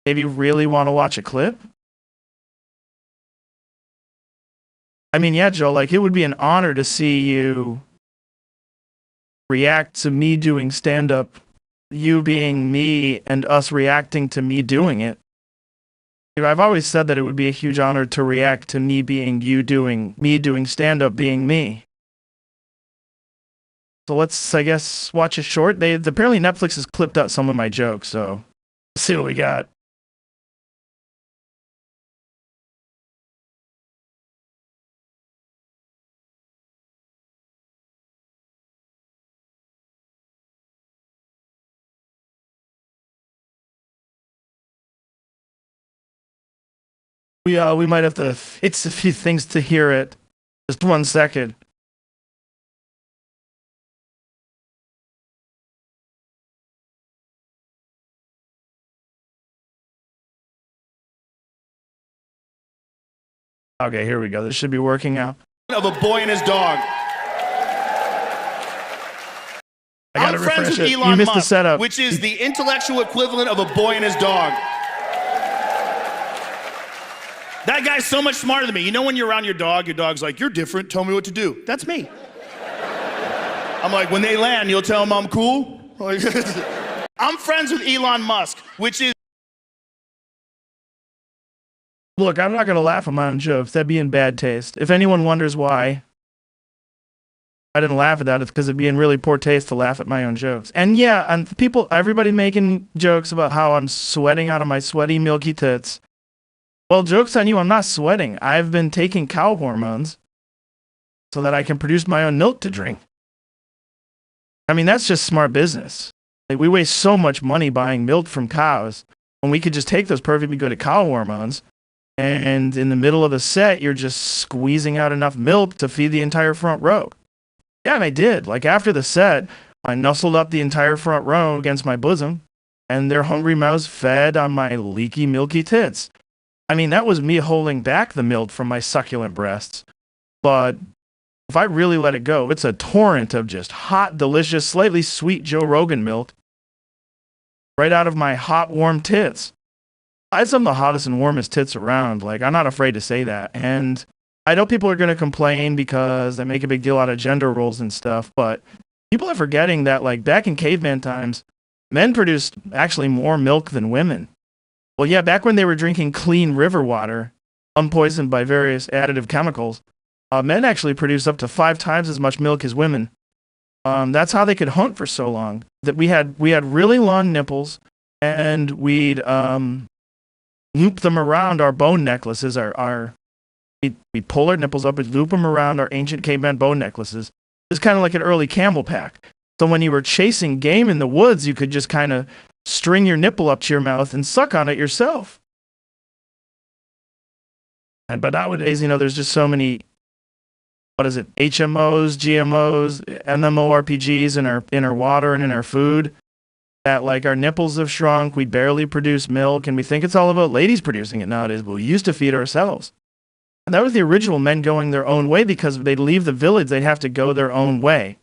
maybe really want to watch a clip. I mean, yeah, Joe, like it would be an honor to see you react to me doing stand-up, you being me and us reacting to me doing it. I've always said that it would be a huge honor to react to me being you doing me doing stand-up being me. So let's, I guess, watch a short. Apparently Netflix has clipped out some of my jokes, so let's see what we got. We might have to fix a few things to hear it. Just 1 second. Okay, here we go. This should be working now. Of a boy and his dog. I'm friends with you Elon missed the Musk, setup. which is the intellectual equivalent of a boy and his dog. That guy's so much smarter than me. You know when you're around your dog's like, you're different, tell me what to do. That's me. I'm like, when they land, you'll tell them I'm cool? I'm friends with Elon Musk, which is... Look, I'm not going to laugh at my own jokes. That'd be in bad taste. If anyone wonders why I didn't laugh at that, it's because it'd be in really poor taste to laugh at my own jokes. And yeah, and everybody making jokes about how I'm sweating out of my sweaty, milky tits. Well, joke's on you, I'm not sweating. I've been taking cow hormones so that I can produce my own milk to drink. I mean, that's just smart business. Like, we waste so much money buying milk from cows when we could just take those perfectly good cow hormones, and in the middle of the set, you're just squeezing out enough milk to feed the entire front row. Yeah, and I did. Like, after the set, I nuzzled up the entire front row against my bosom, and their hungry mouths fed on my leaky, milky tits. I mean, that was me holding back the milk from my succulent breasts. But if I really let it go, it's a torrent of just hot, delicious, slightly sweet Joe Rogan milk right out of my hot, warm tits. I had some of the hottest and warmest tits around. Like, I'm not afraid to say that. And I know people are going to complain because they make a big deal out of gender roles and stuff, but people are forgetting that, like, back in caveman times, men produced actually more milk than women. Well, yeah, back when they were drinking clean river water, unpoisoned by various additive chemicals, men actually produced up to 5 times as much milk as women. That's how they could hunt for so long. That we had really long nipples, and we'd loop them around our bone necklaces. We'd pull our nipples up and loop them around our ancient caveman bone necklaces. It's kind of like an early camel pack. So when you were chasing game in the woods, you could just kind of string your nipple up to your mouth and suck on it yourself. But nowadays, you know, there's just so many, HMOs, GMOs, MMORPGs in our water and in our food, that, like, our nipples have shrunk, we barely produce milk, and we think it's all about ladies producing it nowadays, but we used to feed ourselves. And that was the original men going their own way, because if they'd leave the village, they'd have to go their own way.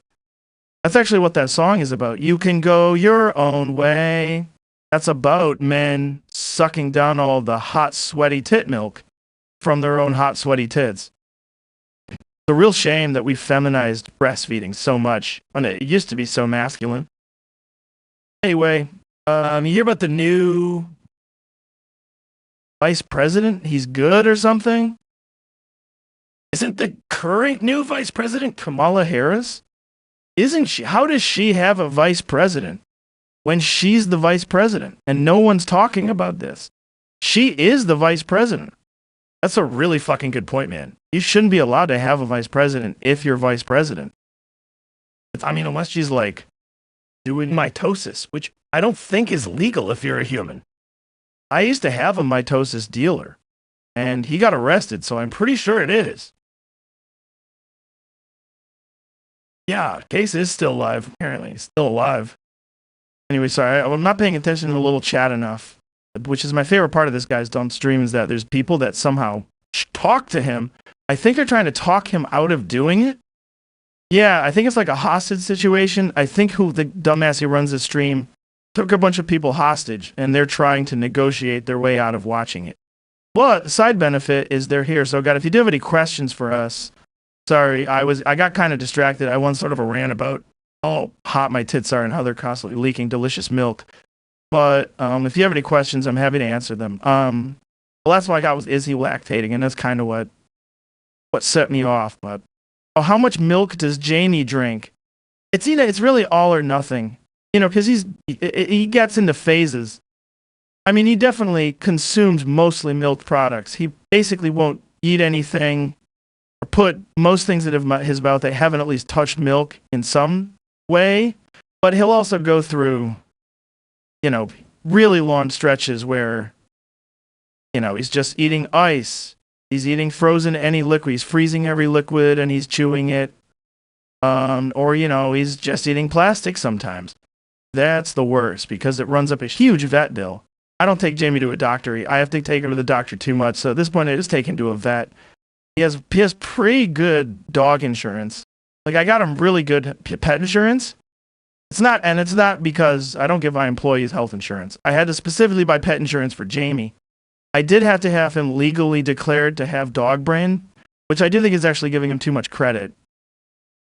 That's actually what that song is about. You can go your own way. That's about men sucking down all the hot, sweaty tit milk from their own hot, sweaty tits. It's a real shame that we feminized breastfeeding so much when it used to be so masculine. Anyway, you hear about the new vice president? He's good or something? Isn't the current new vice president Kamala Harris? Isn't she? How does she have a vice president when she's the vice president and no one's talking about this? She is the vice president. That's a really fucking good point, man. You shouldn't be allowed to have a vice president if you're vice president. Unless she's, like, doing mitosis, which I don't think is legal if you're a human. I used to have a mitosis dealer, and he got arrested, so I'm pretty sure it is. Yeah, case is still alive, apparently. He's still alive. Anyway, sorry, I'm not paying attention to the little chat enough, which is my favorite part of this guy's dumb stream, is that there's people that somehow talk to him. I think they're trying to talk him out of doing it. Yeah, I think it's like a hostage situation. I think who the dumbass who runs the stream took a bunch of people hostage, and they're trying to negotiate their way out of watching it. But the side benefit is they're here. So, God, if you do have any questions for us, sorry, I got kind of distracted. I went sort of a rant about how hot my tits are and how they're constantly leaking delicious milk. But if you have any questions, I'm happy to answer them. The last one I got was, is he lactating? And that's kind of what set me off. But how much milk does Jamie drink? It's really all or nothing. Because he gets into phases. I mean, he definitely consumes mostly milk products. He basically won't eat anything or put most things in his mouth that haven't at least touched milk in some way. But he'll also go through, really long stretches where You know, he's just eating ice. He's eating frozen any liquid. He's freezing every liquid and he's chewing it. Or, you know, he's just eating plastic sometimes. That's the worst because it runs up a huge vet bill. I don't take Jamie to a doctor. I have to take him to the doctor too much. So at this point, I just take him to a vet. He has pretty good dog insurance. Like, I got him really good pet insurance. It's not because I don't give my employees health insurance. I had to specifically buy pet insurance for Jamie. I did have to have him legally declared to have dog brain, which I do think is actually giving him too much credit.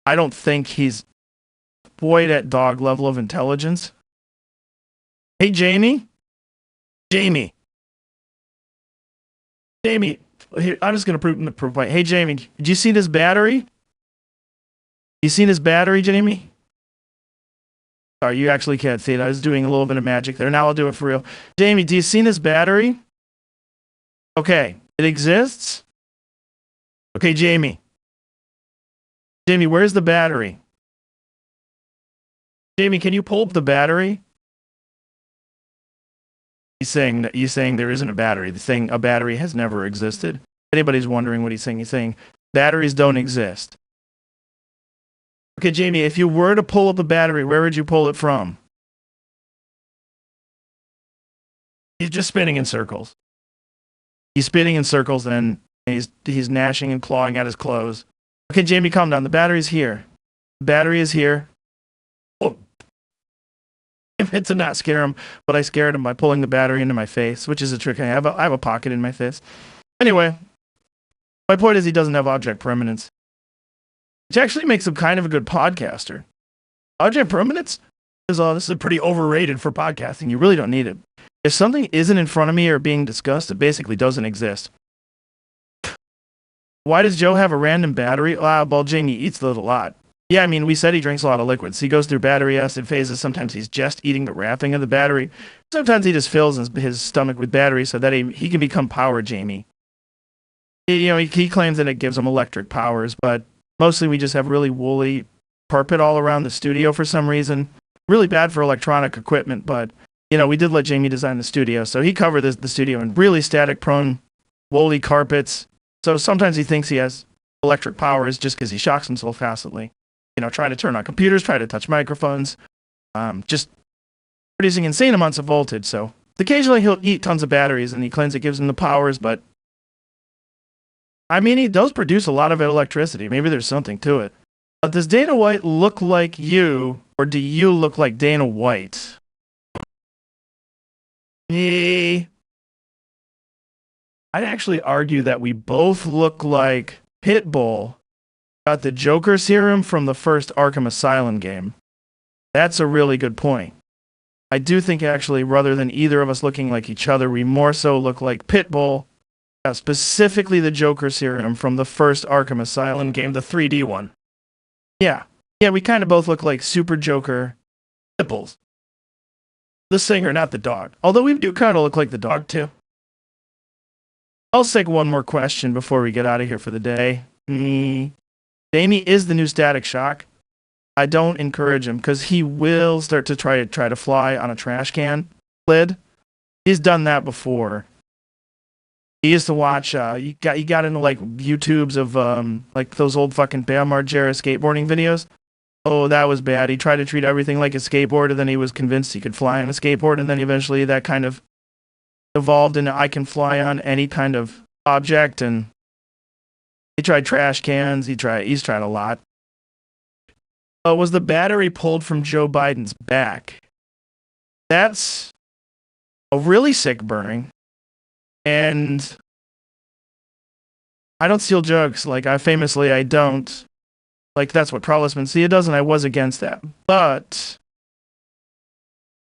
I don't think he's quite at dog level of intelligence. Hey, Jamie? Jamie, here, I'm just going to prove my... Hey, Jamie, did you see this battery? You seen this battery, Jamie? Sorry, you actually can't see it. I was doing a little bit of magic there. Now I'll do it for real. Jamie, do you see this battery? Okay, it exists? Okay, Jamie. Jamie, where's the battery? Jamie, can you pull up the battery? He's saying there isn't a battery. He's saying a battery has never existed. If anybody's wondering what he's saying batteries don't exist. Okay, Jamie, if you were to pull up a battery, where would you pull it from? He's just spinning in circles. He's spinning in circles and he's gnashing and clawing at his clothes. Okay, Jamie, calm down. The battery's here. The battery is here. Oh. I meant to not scare him, but I scared him by pulling the battery into my face, which is a trick. I have a pocket in my face. Anyway, my point is he doesn't have object permanence, which actually makes him kind of a good podcaster. Object permanence is this is pretty overrated for podcasting. You really don't need it. If something isn't in front of me or being discussed, it basically doesn't exist. Why does Joe have a random battery? Well, Jamie eats a lot. Yeah, I mean, we said he drinks a lot of liquids. He goes through battery acid phases. Sometimes he's just eating the wrapping of the battery. Sometimes he just fills his stomach with battery so that he can become Power Jamie. He claims that it gives him electric powers, but mostly we just have really woolly carpet all around the studio for some reason. Really bad for electronic equipment, but, we did let Jamie design the studio. So he covered the studio in really static-prone, woolly carpets. So sometimes he thinks he has electric powers just because he shocks himself constantly. Trying to turn on computers, trying to touch microphones, just producing insane amounts of voltage. So occasionally he'll eat tons of batteries and he claims it gives him the powers, but I mean, he does produce a lot of electricity. Maybe there's something to it. Does Dana White look like you, or do you look like Dana White? I'd actually argue that we both look like Pitbull. Got the Joker serum from the first Arkham Asylum game. That's a really good point. I do think actually, rather than either of us looking like each other, we more so look like Pitbull. Specifically the Joker serum from the first Arkham Asylum game, the 3D one. Yeah, we kind of both look like Super Joker Pitbulls. The singer, not the dog. Although we do kind of look like the dog too. I'll take one more question before we get out of here for the day. Jamie is the new Static Shock. I don't encourage him because he will start to try to fly on a trash can lid. He's done that before. He used to watch. He got into like YouTubes of like those old fucking Bam Margera skateboarding videos. Oh, that was bad. He tried to treat everything like a skateboard, and then he was convinced he could fly on a skateboard, and then eventually that kind of evolved into I can fly on any kind of object, and he tried trash cans. He's tried a lot. Was the battery pulled from Joe Biden's back? That's a really sick burn. And I don't steal jokes. Like, I don't. Like, that's what Prowlessman does, and I was against that. But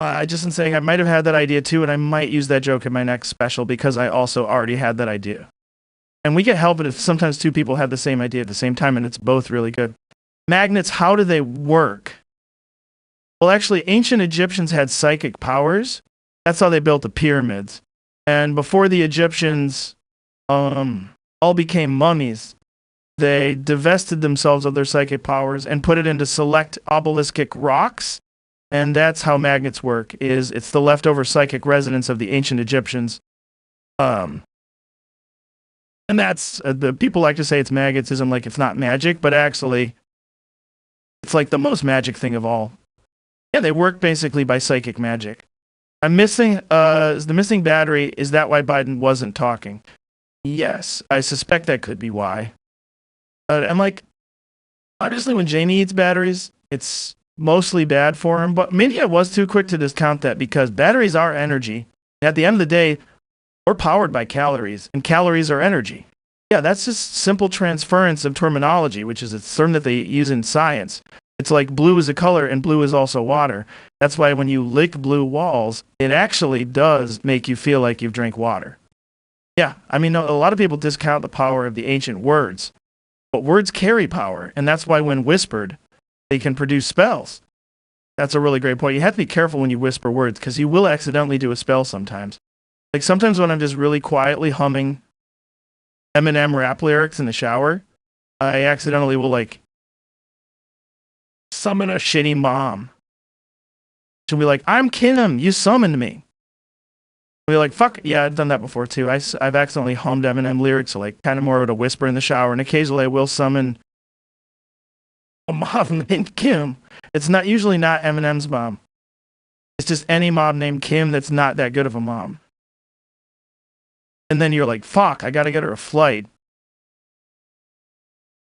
I just am saying I might have had that idea too, and I might use that joke in my next special because I also already had that idea. And we can help it if sometimes two people have the same idea at the same time, and it's both really good. Magnets, how do they work? Well, actually, ancient Egyptians had psychic powers. That's how they built the pyramids. And before the Egyptians all became mummies, they divested themselves of their psychic powers and put it into select obeliskic rocks. And that's how magnets work, it's the leftover psychic resonance of the ancient Egyptians And that's the people like to say it's magnetism, like it's not magic, but actually, it's like the most magic thing of all. Yeah, they work basically by psychic magic. I'm missing the missing battery. Is that why Biden wasn't talking? Yes, I suspect that could be why. And like, obviously, when Jamie eats batteries, it's mostly bad for him. But media was too quick to discount that because batteries are energy. At the end of the day, we're powered by calories, and calories are energy. Yeah, that's just simple transference of terminology, which is a term that they use in science. It's like blue is a color and blue is also water. That's why when you lick blue walls, it actually does make you feel like you've drank water. Yeah, I mean, a lot of people discount the power of the ancient words, but words carry power, and that's why when whispered, they can produce spells. That's a really great point. You have to be careful when you whisper words, because you will accidentally do a spell sometimes. Like sometimes when I'm just really quietly humming Eminem rap lyrics in the shower, I accidentally will like summon a shitty mom. She'll be like, I'm Kim, you summoned me. I'll be like, fuck, yeah, I've done that before too. I've accidentally hummed Eminem lyrics, so like kind of more of a whisper in the shower, and occasionally I will summon a mom named Kim. It's not usually not Eminem's mom. It's just any mom named Kim that's not that good of a mom. And then you're like, fuck, I gotta get her a flight.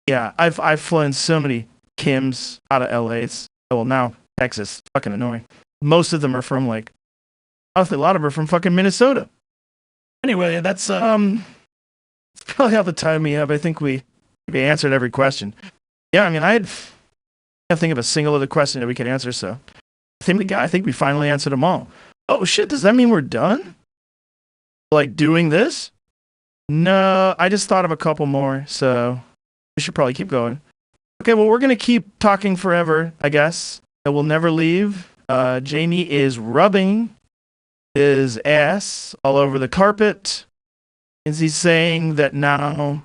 Yeah, I've flown so many Kims out of LA. Well, now Texas. Fucking annoying. Most of them are from like, honestly, a lot of them are from fucking Minnesota. Anyway, that's probably all the time we have. I think we answered every question. Yeah, I mean, I can't think of a single other question that we could answer, so I think we finally answered them all. Oh shit, does that mean we're done? Like doing this? No, I just thought of a couple more, so we should probably keep going. Okay, well, we're gonna keep talking forever, I guess. And we'll never leave. Jamie is rubbing his ass all over the carpet. Is he saying that now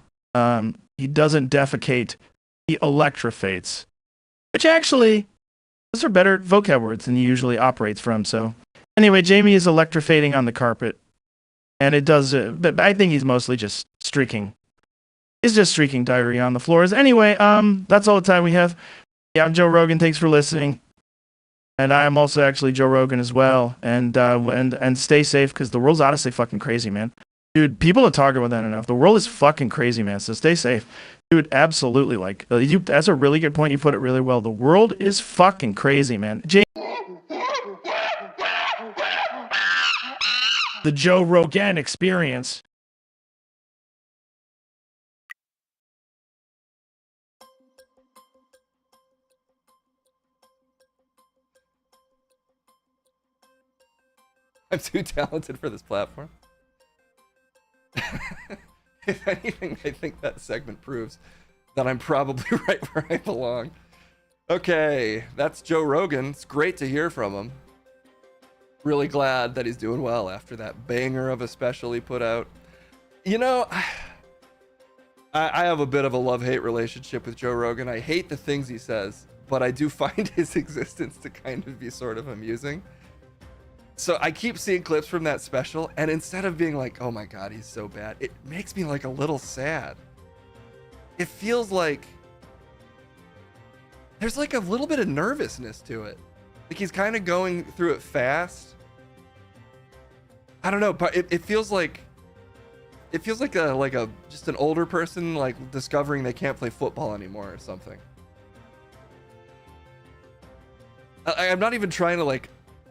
he doesn't defecate, he electrofates? Which actually, those are better vocab words than he usually operates from. So anyway, Jamie is electrofating on the carpet. And it does, but I think he's mostly just streaking. He's just streaking diarrhea on the floors. Anyway, that's all the time we have. Yeah, I'm Joe Rogan. Thanks for listening. And I am also actually Joe Rogan as well. And stay safe, because the world's honestly fucking crazy, man. Dude, people don't talk about that enough. The world is fucking crazy, man. So stay safe. Dude, absolutely. Like, that's a really good point. You put it really well. The world is fucking crazy, man. The Joe Rogan experience. I'm too talented for this platform. If anything, I think that segment proves that I'm probably right where I belong. Okay, that's Joe Rogan. It's great to hear from him. Really glad that he's doing well after that banger of a special he put out. You know, I have a bit of a love-hate relationship with Joe Rogan. I hate the things he says, but I do find his existence to kind of be sort of amusing. So I keep seeing clips from that special, and instead of being like, oh my god, he's so bad, it makes me like a little sad. It feels like there's like a little bit of nervousness to it. Like he's kind of going through it fast. I don't know, but it feels like a just an older person like discovering they can't play football anymore or something. I'm not even trying to like.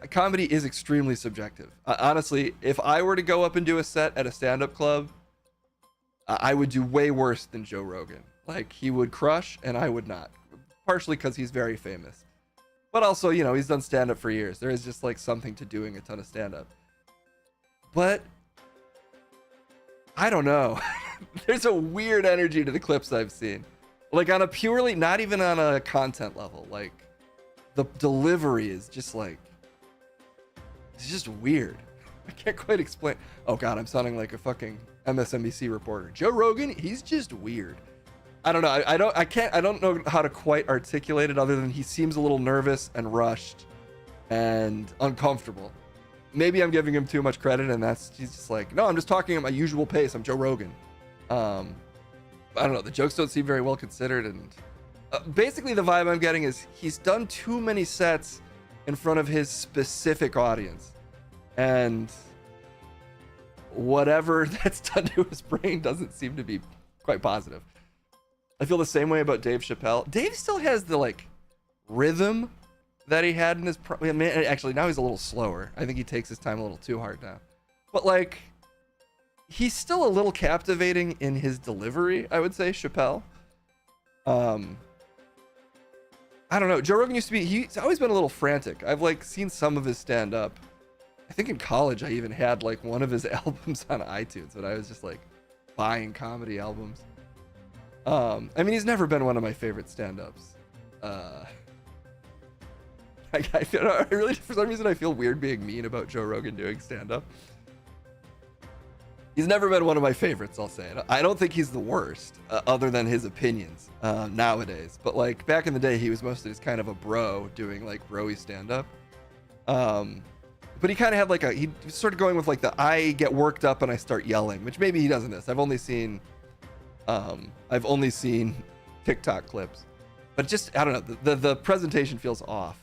Comedy is extremely subjective. Honestly, if I were to go up and do a set at a stand-up club, I would do way worse than Joe Rogan. Like he would crush and I would not. Partially because he's very famous. But also, you know, he's done stand-up for years. There is just like something to doing a ton of stand-up. But I don't know. There's a weird energy to the clips I've seen. Like on a purely, not even on a content level. Like the delivery is just like, it's just weird. I can't quite explain. Oh god, I'm sounding like a fucking MSNBC reporter. Joe Rogan, he's just weird. I don't know. I don't know how to quite articulate it other than he seems a little nervous and rushed and uncomfortable. Maybe I'm giving him too much credit and he's just like, no, I'm just talking at my usual pace. I'm Joe Rogan. I don't know, the jokes don't seem very well considered, and basically the vibe I'm getting is he's done too many sets in front of his specific audience, and whatever that's done to his brain doesn't seem to be quite positive. I feel the same way about Dave Chappelle. Dave still has the like rhythm that he had in his actually now he's a little slower. I think he takes his time a little too hard now, but like he's still a little captivating in his delivery, I would say, Chappelle. I don't know, Joe Rogan he's always been a little frantic. I've like seen some of his stand up. I think in college I even had like one of his albums on iTunes, and I was just like buying comedy albums. I mean, he's never been one of my favorite stand-ups. I really, for some reason, I feel weird being mean about Joe Rogan doing stand-up. He's never been one of my favorites, I'll say. I don't think he's the worst, other than his opinions nowadays. But like back in the day, he was mostly just kind of a bro doing like bro-y stand-up. But he kind of had like he started going with like the I get worked up and I start yelling, which maybe he does in this. I've only seen TikTok clips, but just I don't know, the presentation feels off.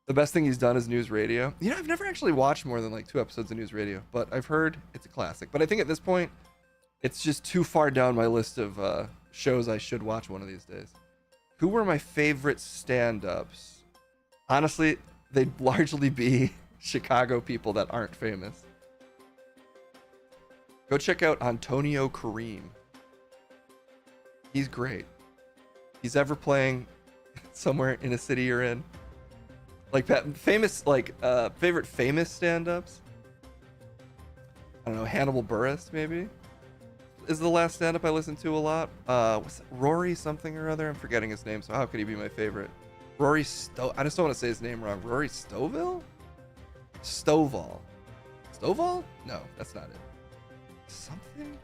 The best thing he's done is News Radio. You know, I've never actually watched more than like 2 episodes of News Radio, but I've heard it's a classic. But I think at this point it's just too far down my list of shows I should watch one of these days. Who were my favorite stand-ups? Honestly, they'd largely be Chicago people that aren't famous. Go check out Antonio Kareem. He's great. He's ever playing somewhere in a city you're in. Like famous, like favorite famous stand-ups. I don't know, Hannibal Buress maybe is the last stand-up I listened to a lot. What's it? Rory something or other. I'm forgetting his name, so how could he be my favorite? Rory I just don't want to say his name wrong. Rory Stovall? Stovall. Stovall? No, that's not it. Something?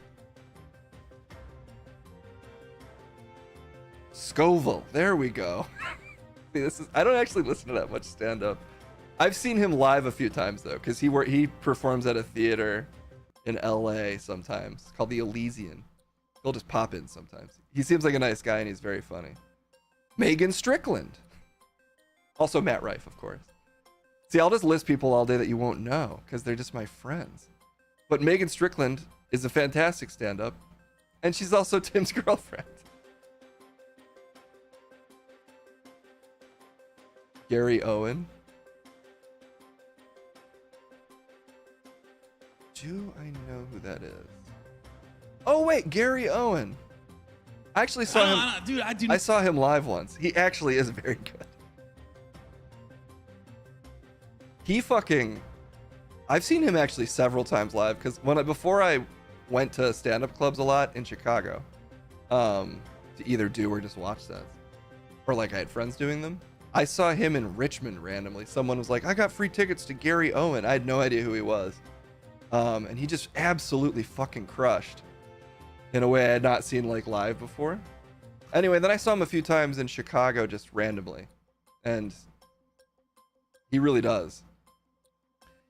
Scoville. There we go. See, I don't actually listen to that much stand-up. I've seen him live a few times though, because he performs at a theater in LA sometimes. It's called the Elysian. He'll just pop in sometimes. He seems like a nice guy and he's very funny. Megan Strickland. Also Matt Rife, of course. See, I'll just list people all day that you won't know because they're just my friends. But Megan Strickland is a fantastic stand-up, and she's also Tim's girlfriend. Gary Owen. Do I know who that is? Oh wait, Gary Owen. I actually saw him. Dude, I saw him live once. He actually is very good. I've seen him actually several times live because before I went to stand-up clubs a lot in Chicago, to either do or just watch sets, or like I had friends doing them. I saw him in Richmond randomly. Someone was like, I got free tickets to Gary Owen. I had no idea who he was. And he just absolutely fucking crushed in a way I had not seen like live before. Anyway, then I saw him a few times in Chicago just randomly. And he really does.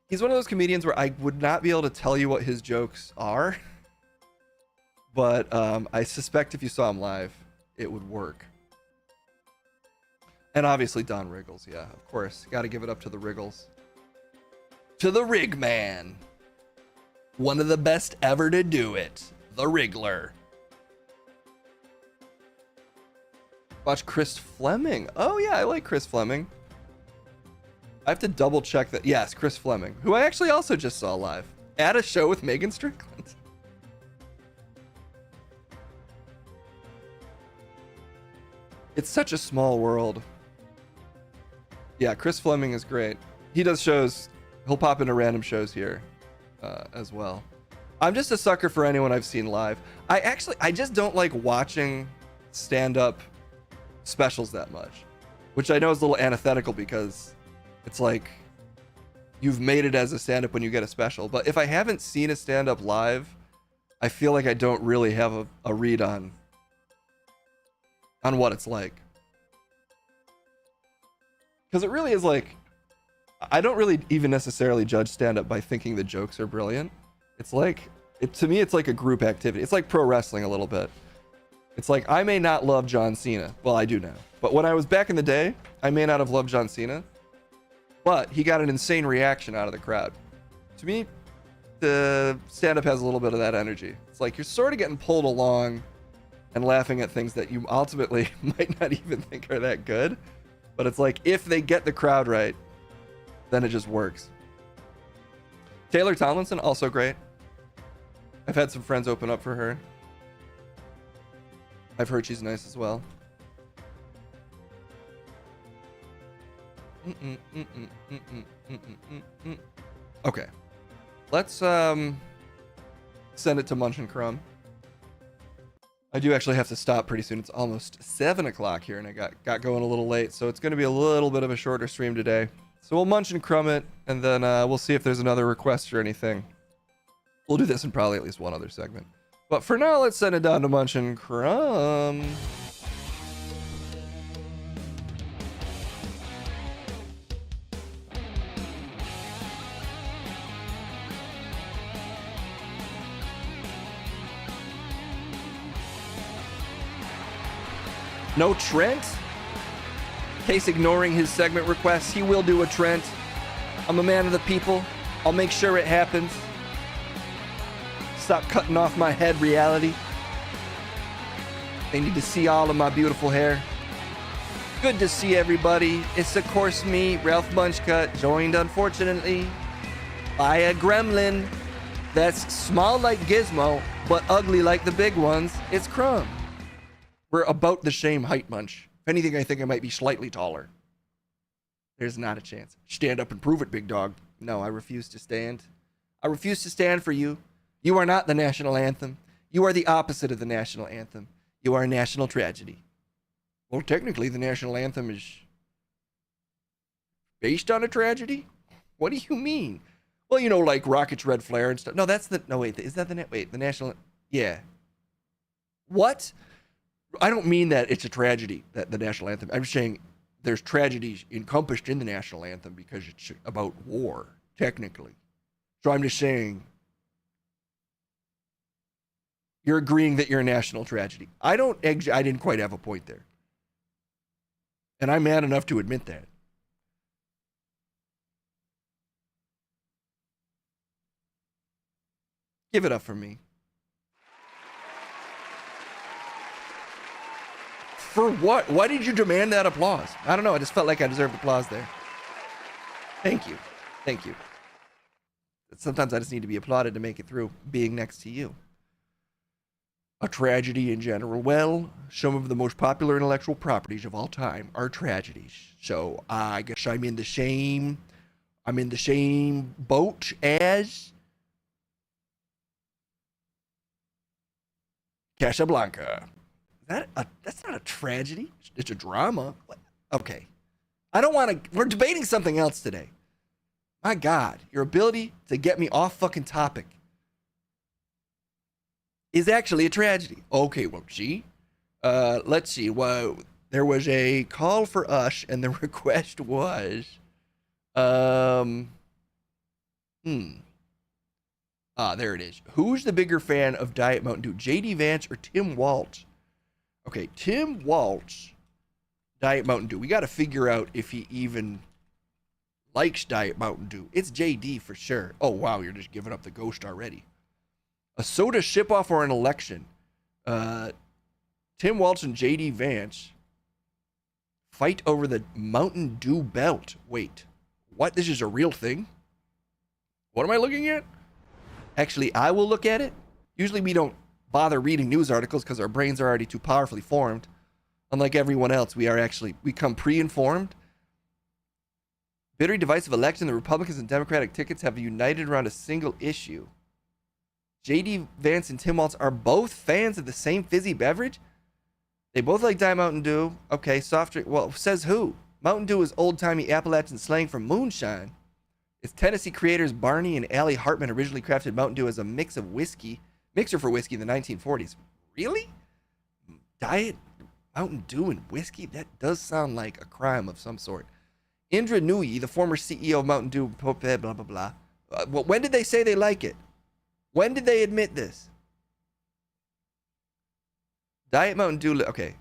He's one of those comedians where I would not be able to tell you what his jokes are. But I suspect if you saw him live, it would work. And obviously Don Riggles, yeah, of course. Got to give it up to the Riggles. To the Rig Man. One of the best ever to do it. The Wriggler. Watch Chris Fleming. Oh yeah, I like Chris Fleming. I have to double check that. Yes, Chris Fleming, who I actually also just saw live at a show with Megan Strickland. It's such a small world. Yeah, Chris Fleming is great. He does shows. He'll pop into random shows here as well. I'm just a sucker for anyone I've seen live. I just don't like watching stand-up specials that much, which I know is a little antithetical because it's like you've made it as a stand-up when you get a special. But if I haven't seen a stand-up live, I feel like I don't really have a read on what it's like. Because it really is like, I don't really even necessarily judge stand-up by thinking the jokes are brilliant. It's like, To me, it's like a group activity. It's like pro wrestling a little bit. It's like, I may not love John Cena. Well, I do now. But when I was back in the day, I may not have loved John Cena. But he got an insane reaction out of the crowd. To me, the stand-up has a little bit of that energy. It's like you're sort of getting pulled along and laughing at things that you ultimately might not even think are that good. But it's like, if they get the crowd right, then it just works. Taylor Tomlinson, also great. I've had some friends open up for her. I've heard she's nice as well. Okay. Let's send it to Munch and Crumb. I do actually have to stop pretty soon. It's almost 7 o'clock here, and I got going a little late, so it's going to be a little bit of a shorter stream today. So we'll Munch and Crumb it, and then we'll see if there's another request or anything. We'll do this in probably at least one other segment. But for now, let's send it down to Munch and Crumb. No Trent? Case ignoring his segment requests, he will do a Trent. I'm a man of the people. I'll make sure it happens. Stop cutting off my head, reality. They need to see all of my beautiful hair. Good to see everybody. It's of course me, Ralph Munchcut, joined unfortunately by a gremlin that's small like Gizmo, but ugly like the big ones. It's Crumb. We're about the same height, Munch. If anything, I think I might be slightly taller. There's not a chance. Stand up and prove it, big dog. No, I refuse to stand. I refuse to stand for you. You are not the national anthem. You are the opposite of the national anthem. You are a national tragedy. Well, technically, the national anthem is based on a tragedy? What do you mean? Well, you know, like Rocket's Red Flare and stuff. No, that's the... No, wait. Is that the... Wait, the national... Yeah. What? I don't mean that it's a tragedy, that the national anthem. I'm just saying there's tragedies encompassed in the national anthem because it's about war, technically. So I'm just saying... You're agreeing that you're a national tragedy. I didn't quite have a point there. And I'm mad enough to admit that. Give it up for me. For what? Why did you demand that applause? I don't know. I just felt like I deserved applause there. Thank you. Thank you. Sometimes I just need to be applauded to make it through being next to you. A tragedy in general. Well, some of the most popular intellectual properties of all time are tragedies. So I guess I'm in the same boat as Casablanca. That's not a tragedy. It's a drama. Okay. I don't want to... We're debating something else today. My God, your ability to get me off fucking topic is actually a tragedy. Okay, well, gee. Let's see. Well, there was a call for us, and the request was... there it is. Who's the bigger fan of Diet Mountain Dew, J.D. Vance or Tim Waltz? Okay, Tim Waltz, Diet Mountain Dew. We got to figure out if he even likes Diet Mountain Dew. It's J.D. for sure. Oh, wow, you're just giving up the ghost already. A soda ship-off or an election? Tim Waltz and J.D. Vance fight over the Mountain Dew belt. Wait, what? This is a real thing? What am I looking at? Actually, I will look at it. Usually we don't bother reading news articles because our brains are already too powerfully formed. Unlike everyone else, we come pre-informed. Bitterly divisive election, the Republicans and Democratic tickets have united around a single issue. J.D. Vance and Tim Waltz are both fans of the same fizzy beverage? They both like Diet Mountain Dew. Okay, soft drink. Well, says who? Mountain Dew is old-timey Appalachian slang for moonshine. Its Tennessee creators Barney and Allie Hartman originally crafted Mountain Dew as a mixer for whiskey in the 1940s. Really? Diet Mountain Dew and whiskey? That does sound like a crime of some sort. Indra Nooyi, the former CEO of Mountain Dew, blah, blah, blah. Well, when did they say they like it? When did they admit this? Diet Mountain Dew. Okay.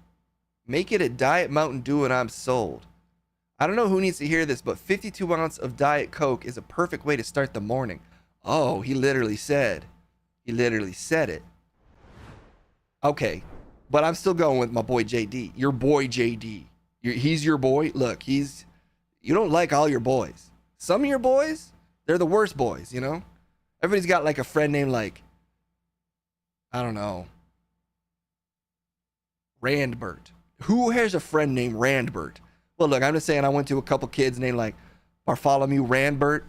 Make it a Diet Mountain Dew and I'm sold. I don't know who needs to hear this, but 52 ounce of Diet Coke is a perfect way to start the morning. Oh, he literally said. He literally said it. Okay. But I'm still going with my boy JD. Your boy JD. He's your boy. Look, you don't like all your boys. Some of your boys, they're the worst boys, you know? Everybody's got like a friend named like, I don't know, Randbert. Who has a friend named Randbert? Well, look, I'm just saying I went to a couple kids named like Bartholomew Randbert,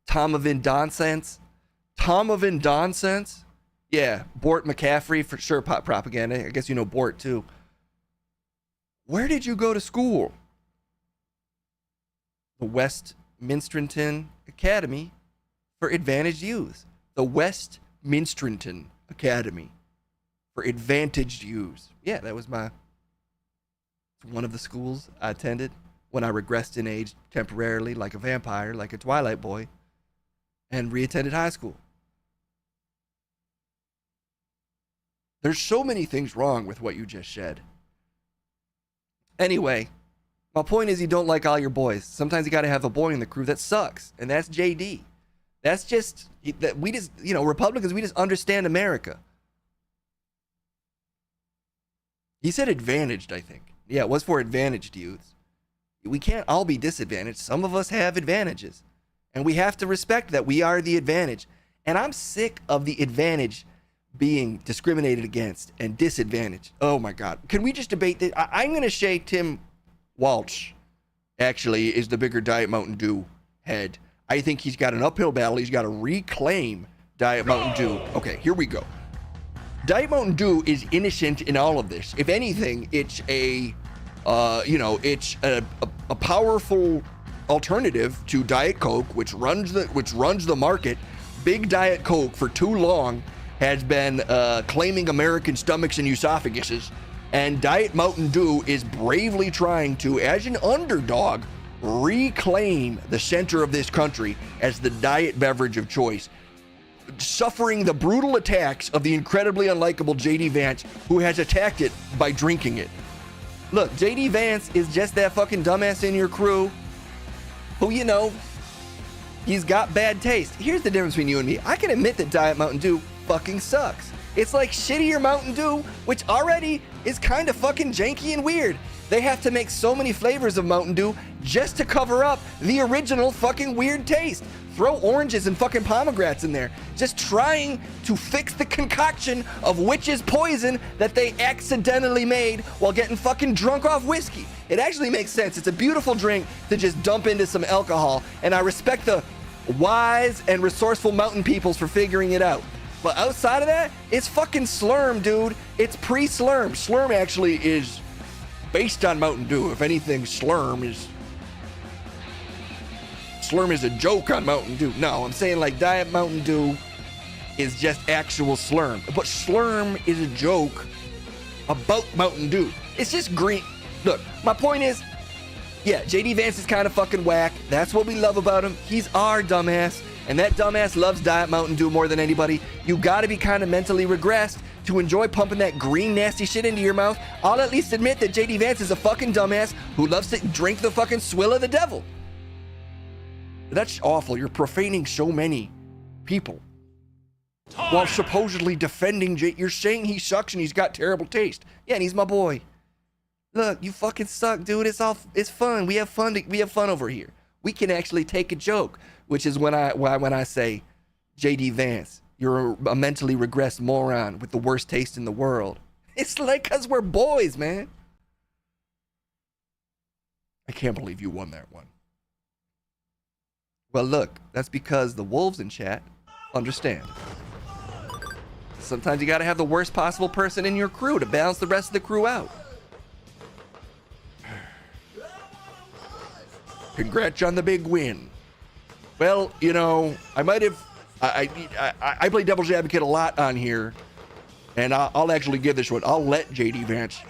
Tomovin Nonsense. Tomovin Nonsense? Yeah, Bort McCaffrey, for sure, pop propaganda. I guess you know Bort too. Where did you go to school? The West Minstrington Academy for Advantaged Youth. The West Minstrington Academy for Advantaged Youth. Yeah, that was one of the schools I attended when I regressed in age temporarily like a vampire, like a Twilight boy, and reattended high school. There's so many things wrong with what you just said. Anyway, my point is you don't like all your boys. Sometimes you got to have a boy in the crew that sucks, and that's JD. That's just, we just, Republicans, we just understand America. He said advantaged, I think. Yeah, it was for advantaged youths. We can't all be disadvantaged. Some of us have advantages, and we have to respect that we are the advantage. And I'm sick of the advantage being discriminated against and disadvantaged. Oh my God. Can we just debate this? I'm going to say Tim Walsh actually is the bigger Diet Mountain Dew head. I think he's got an uphill battle. He's got to reclaim Diet Mountain Dew. Okay, here we go. Diet Mountain Dew is innocent in all of this. If anything, it's a powerful alternative to Diet Coke, which runs the market. Big Diet Coke for too long has been claiming American stomachs and esophaguses, and Diet Mountain Dew is bravely trying to, as an underdog, reclaim the center of this country as the diet beverage of choice, suffering the brutal attacks of the incredibly unlikable JD Vance, who has attacked it by drinking it. Look, JD Vance is just that fucking dumbass in your crew who, he's got bad taste. Here's the difference between you and me. I can admit that Diet Mountain Dew fucking sucks. It's like shittier Mountain Dew, which already is kind of fucking janky and weird. They have to make so many flavors of Mountain Dew just to cover up the original fucking weird taste. Throw oranges and fucking pomegranates in there, just trying to fix the concoction of witch's poison that they accidentally made while getting fucking drunk off whiskey. It actually makes sense. It's a beautiful drink to just dump into some alcohol, and I respect the wise and resourceful mountain peoples for figuring it out. But outside of that, it's fucking Slurm, dude. It's pre-Slurm. Slurm actually is based on Mountain Dew. If anything, Slurm is a joke on Mountain Dew. No, I'm saying like Diet Mountain Dew is just actual Slurm. But Slurm is a joke about Mountain Dew. It's just green. Look, my point is, yeah, JD Vance is kind of fucking whack. That's what we love about him. He's our dumbass. And that dumbass loves Diet Mountain Dew more than anybody. You gotta be kind of mentally regressed to enjoy pumping that green nasty shit into your mouth. I'll at least admit that JD Vance is a fucking dumbass who loves to drink the fucking swill of the devil. That's awful. You're profaning so many people while supposedly defending You're saying he sucks and he's got terrible taste. Yeah, and he's my boy. Look, you fucking suck, dude. It's fun. We have fun over here. We can actually take a joke, which is when I say, JD Vance, you're a mentally regressed moron with the worst taste in the world. It's like, cause we're boys, man. I can't believe you won that one. Well, look, that's because the wolves in chat understand. Sometimes you gotta have the worst possible person in your crew to balance the rest of the crew out. Congrats on the big win. Well, I might have. I play devil's advocate a lot on here, and I'll actually give this one. I'll let JD Vance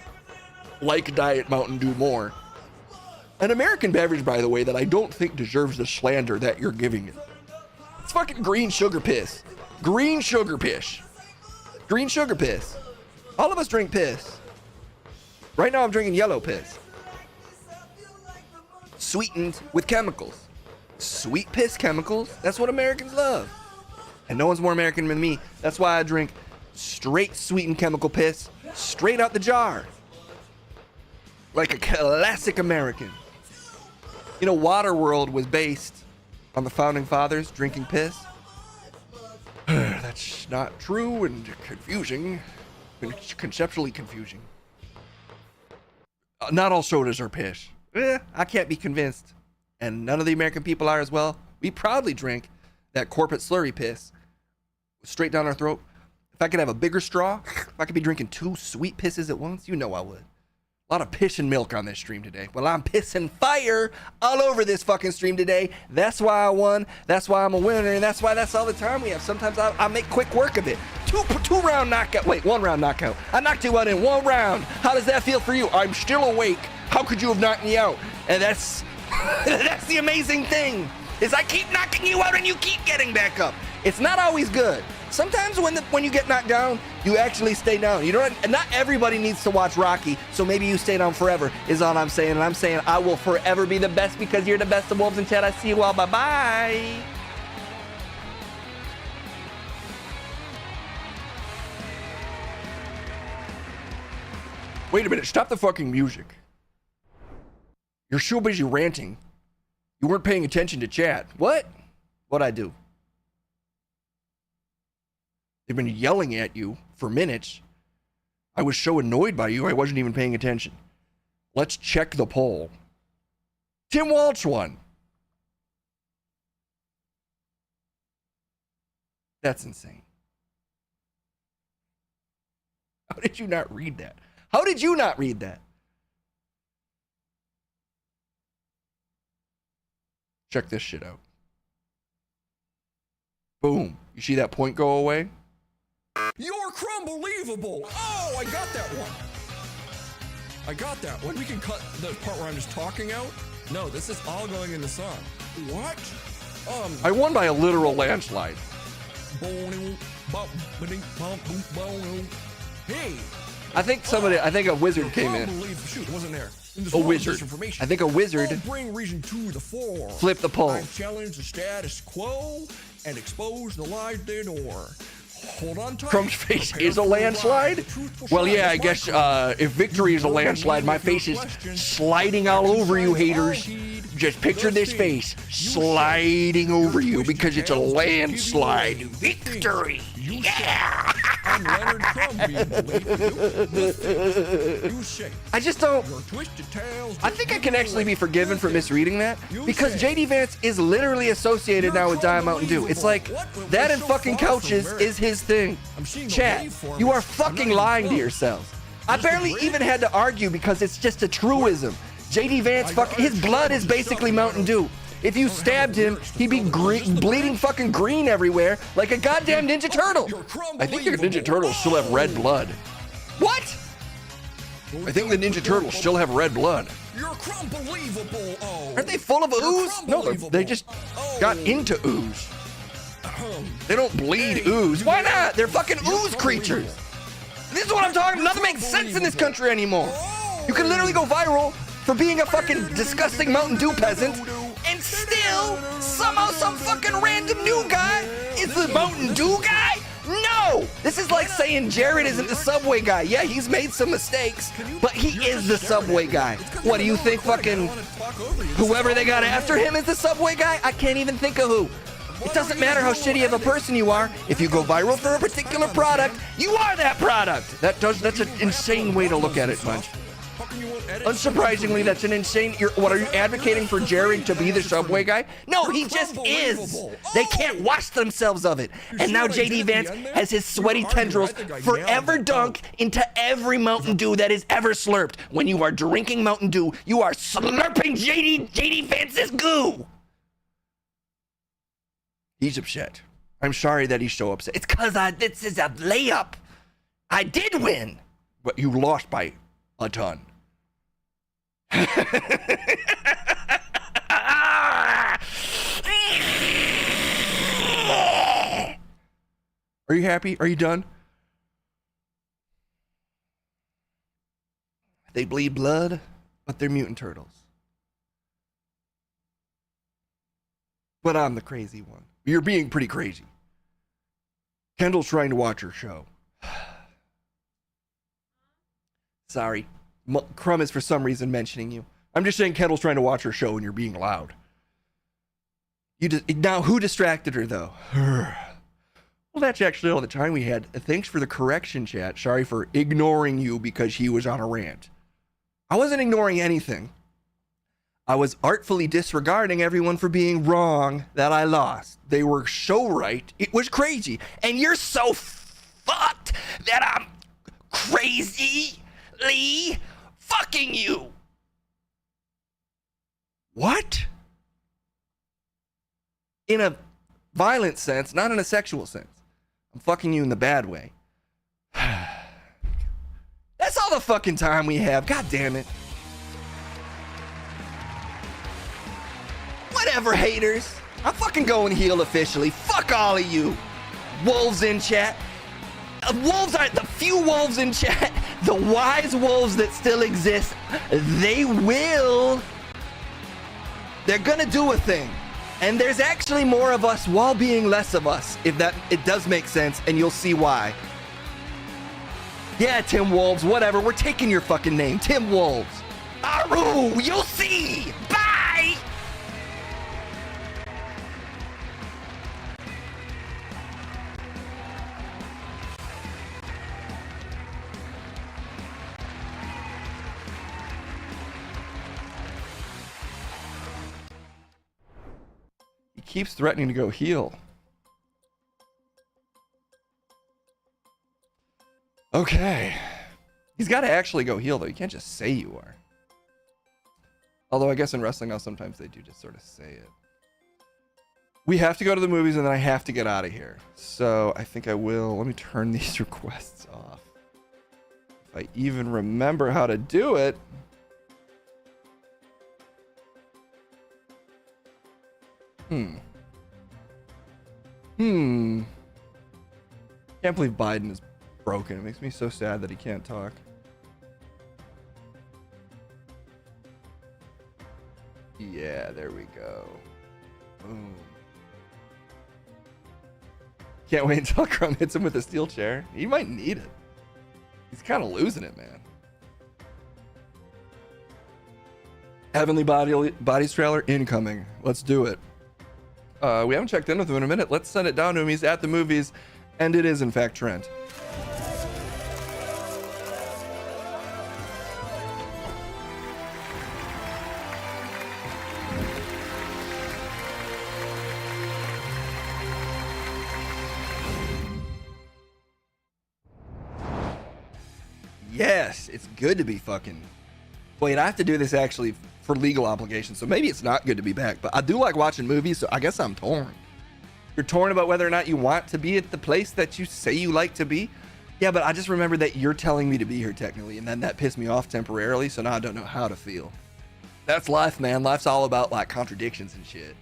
like Diet Mountain Dew more. An American beverage, by the way, that I don't think deserves the slander that you're giving it. It's fucking green sugar piss. Green sugar piss. Green sugar piss. All of us drink piss. Right now I'm drinking yellow piss. Sweetened with chemicals. Sweet piss chemicals. That's what Americans love. And no one's more American than me. That's why I drink straight sweetened chemical piss straight out the jar. Like a classic American. You know, Waterworld was based on the founding fathers drinking piss. That's not true and confusing. Conceptually confusing. Not all sodas are piss. I can't be convinced. And none of the American people are as well. We proudly drink that corporate slurry piss straight down our throat. If I could have a bigger straw, if I could be drinking 2 sweet pisses at once, you know I would. A lot of piss and milk on this stream today. Well, I'm pissing fire all over this fucking stream today. That's why I won. That's why I'm a winner. And that's why that's all the time we have. Sometimes I make quick work of it. Two round knockout. Wait, 1 round knockout. I knocked you out in 1 round. How does that feel for you? I'm still awake. How could you have knocked me out? And that's that's the amazing thing, is I keep knocking you out and you keep getting back up. It's not always good. Sometimes when you get knocked down, you actually stay down. You don't. Not everybody needs to watch Rocky, so maybe you stay down forever, is all I'm saying. And I'm saying I will forever be the best because you're the best of wolves in chat. I see you all. Bye-bye. Wait a minute. Stop the fucking music. You're so busy ranting. You weren't paying attention to chat. What? What'd I do? They've been yelling at you for minutes. I was so annoyed by you, I wasn't even paying attention. Let's check the poll. Tim Walsh won. That's insane. How did you not read that? How did you not read that? Check this shit out. Boom. You see that point go away? You're crumbelievable. Oh, I got that one. I got that one. We can cut the part where I'm just talking out. No, this is all going in the song. What? I won by a literal landslide. Hey. I think a wizard came in. Shoot, it wasn't there. A wizard. I think a wizard Bring reason to the fore. flipped the poll. I challenge the status quo and expose the lies they adore. Hold on tight. Crumb's face is a landslide? Well, yeah, I guess if victory is a landslide, my face is sliding all over you haters. Just picture this face sliding over you because it's a landslide. Victory! Yeah! I'm Leonard Crumb being believed. I just don't. I think I can actually be forgiven for misreading that because JD Vance is literally associated now with Diet Mountain Dew. It's like that and fucking couches is his thing. Chat, you are fucking lying to yourselves. I barely even had to argue because it's just a truism. JD Vance, his blood is basically Mountain Dew. If you stabbed him, he'd be bleeding fucking green everywhere like a goddamn Ninja Turtle. I think your Ninja Turtles still have red blood. What? I think the Ninja Turtles still have red blood. You're crumbelievable. Oh. Aren't they full of ooze? No, they just got into ooze. They don't bleed ooze. Why not? They're fucking ooze creatures. This is what I'm talking about. Nothing makes sense in this country anymore. You can literally go viral for being a fucking disgusting Mountain Dew peasant, and still, somehow some fucking random new guy is the Mountain Dew guy? No! This is like saying Jared isn't the Subway guy. Yeah, he's made some mistakes, but he is the Subway guy. What do you think fucking whoever they got after him is the Subway guy? I can't even think of who. It doesn't matter how shitty of a person you are. If you go viral for a particular product, you are that product. That's an insane way to look at it, Munch. Unsurprisingly, that's an insane. What are you advocating for Jared to be the Subway guy? No, he just is. They can't wash themselves of it. And now JD Vance has his sweaty tendrils forever dunk into every Mountain Dew that is ever slurped. When you are drinking Mountain Dew, you are slurping JD Vance's goo. He's upset. I'm sorry that he's so upset. It's because this is a layup. I did win, but you lost by a ton. Are you happy? Are you done? They bleed blood, but they're mutant turtles. But I'm the crazy one. You're being pretty crazy. Kendall's trying to watch her show. Sorry. Crumb is for some reason mentioning you. I'm just saying Kendall's trying to watch her show and you're being loud. Now, who distracted her, though? Well, that's actually all the time we had. Thanks for the correction, chat. Sorry for ignoring you because he was on a rant. I wasn't ignoring anything. I was artfully disregarding everyone for being wrong that I lost. They were so right. It was crazy. And you're so fucked that I'm crazily fucking you. What? In a violent sense, not in a sexual sense. I'm fucking you in the bad way. That's all the fucking time we have. God damn it. Whatever, haters. I'm fucking going heel officially. Fuck all of you. Wolves in chat. Wolves are the few wolves in chat. The wise wolves that still exist. They're gonna do a thing. And there's actually more of us while being less of us, if that it does make sense, and you'll see why. Yeah, Tim Wolves, whatever. We're taking your fucking name, Tim Wolves. Aru, you'll see. Bye. He keeps threatening to go heel. Okay. He's got to actually go heel, though. You can't just say you are. Although I guess in wrestling now, sometimes they do just sort of say it. We have to go to the movies, and then I have to get out of here. So I think I will. Let me turn these requests off. If I even remember how to do it. Can't believe Biden is broken. It makes me so sad that he can't talk. Yeah, there we go. Boom. Can't wait until Crumb hits him with a steel chair. He might need it. He's kind of losing it, man. Heavenly Bodies trailer incoming. Let's do it. We haven't checked in with him in a minute. Let's send it down to him. He's at the movies, and it is, in fact, Trent. Yes, it's good to be fucking... Wait, I have to do this actually for legal obligations, so maybe it's not good to be back, but I do like watching movies, so I guess I'm torn. You're torn about whether or not you want to be at the place that you say you like to be? Yeah, but I just remember that you're telling me to be here technically, and then that pissed me off temporarily, so now I don't know how to feel. That's life, man. Life's all about, like, contradictions and shit.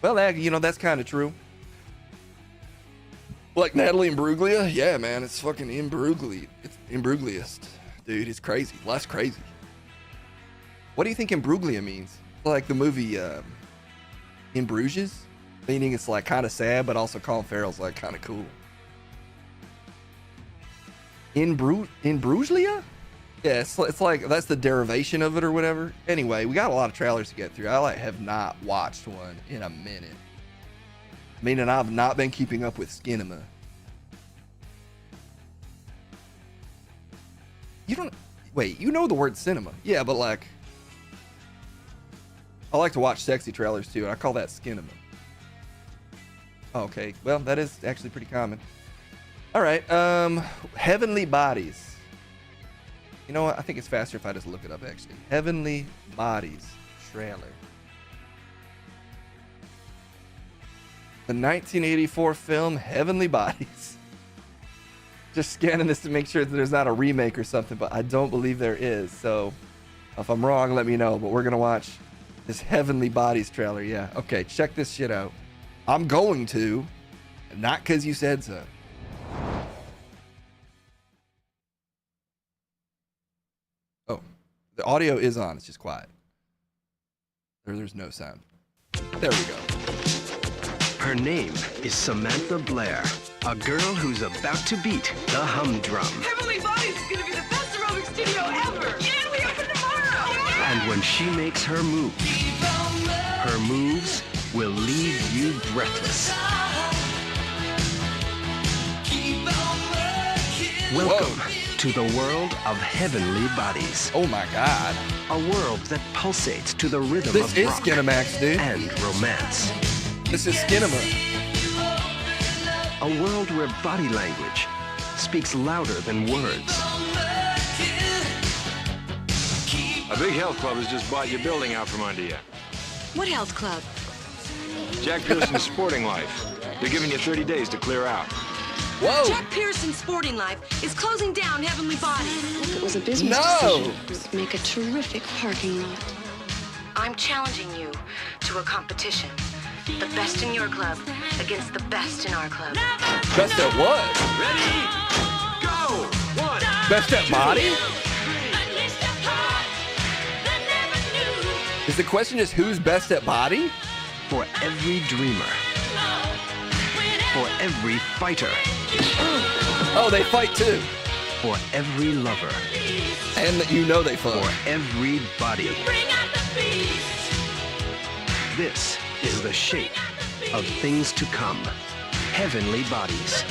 Well, that's kind of true. Like Natalie Imbruglia? Yeah, man, it's fucking Imbruglia. It's Imbrugliast. Dude, it's crazy. Life's crazy. What do you think Imbruglia means? Like the movie In Bruges? Meaning it's like kind of sad, but also Colin Farrell's like kind of cool. Imbruglia? Yeah, it's like that's the derivation of it or whatever. Anyway, we got a lot of trailers to get through. I have not watched one in a minute. Meaning I've not been keeping up with Skinema. You don't... Wait, you know the word cinema. Yeah, but like... I like to watch sexy trailers too, and I call that Skinema. Okay, well, that is actually pretty common. Alright, Heavenly Bodies. You know what? I think it's faster if I just look it up, actually. Heavenly Bodies trailer. The 1984 film Heavenly Bodies. Just scanning this to make sure that there's not a remake or something, but I don't believe there is. So if I'm wrong, let me know. But we're going to watch this Heavenly Bodies trailer. Yeah. Okay, check this shit out. I'm going to. Not because you said so. audio is on. It's just quiet. There's no sound. There we go. Her name is Samantha Blair, a girl who's about to beat the humdrum. Heavenly Bodies is gonna be the best aerobic studio ever! And we open tomorrow! And when she makes her moves will leave you breathless. Welcome to the world of heavenly bodies. Oh my God. A world that pulsates to the rhythm This of is rock Skinamax, dude. and romance. This is Skinema. A world where body language speaks louder than words. A big health club has just bought your building out from under you. What health club? Jack Pearson's Sporting Life. They're giving you 30 days to clear out. Whoa! Jack Pearson Sporting Life is closing down Heavenly Bodies. If it was a business decision, it would make a terrific parking lot. I'm challenging you to a competition. The best in your club against the best in our club. Best at what? Ready? Go! One. Best at body? Is the question just who's best at body? For every dreamer. For every fighter. Oh, they fight too. For every lover. And you know they fuck. For everybody. This is the shape of things to come. Heavenly Bodies.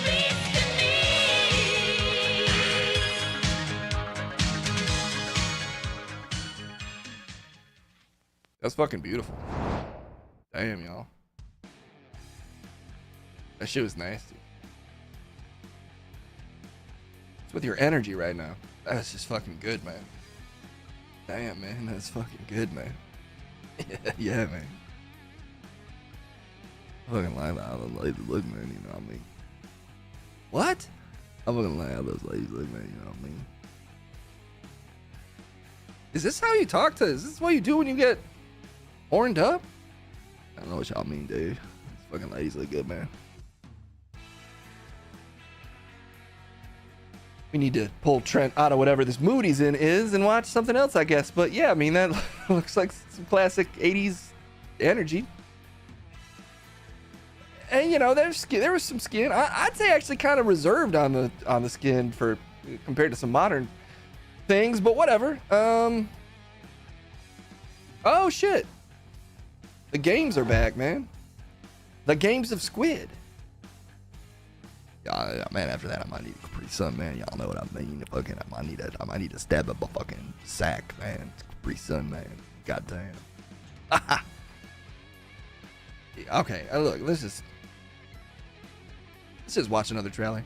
That's fucking beautiful. Damn, y'all. That shit was nasty. What's with your energy right now? That's just fucking good, man. Damn, man. That's fucking good, man. Yeah, man. I'm fucking lying about how those ladies look, man. You know what I mean? What? I'm fucking lying how those ladies look, man. You know what I mean? Is this how you talk to? Is this what you do when you get horned up? I don't know what y'all mean, dude. These fucking ladies look good, man. We need to pull Trent out of whatever this mood he's in is and watch something else, I guess. But yeah, I mean, that looks like some classic 80s energy. And you know, there was some skin. I'd say actually kind of reserved on the skin for compared to some modern things, but whatever. Oh shit. The games are back, man. The games of Squid. Yeah, man, after that I might need a Capri Sun, man. Y'all know what I mean. Fucking I might need to stab up a fucking sack, man. Capri Sun, man. Goddamn. Okay, look, let's just watch another trailer.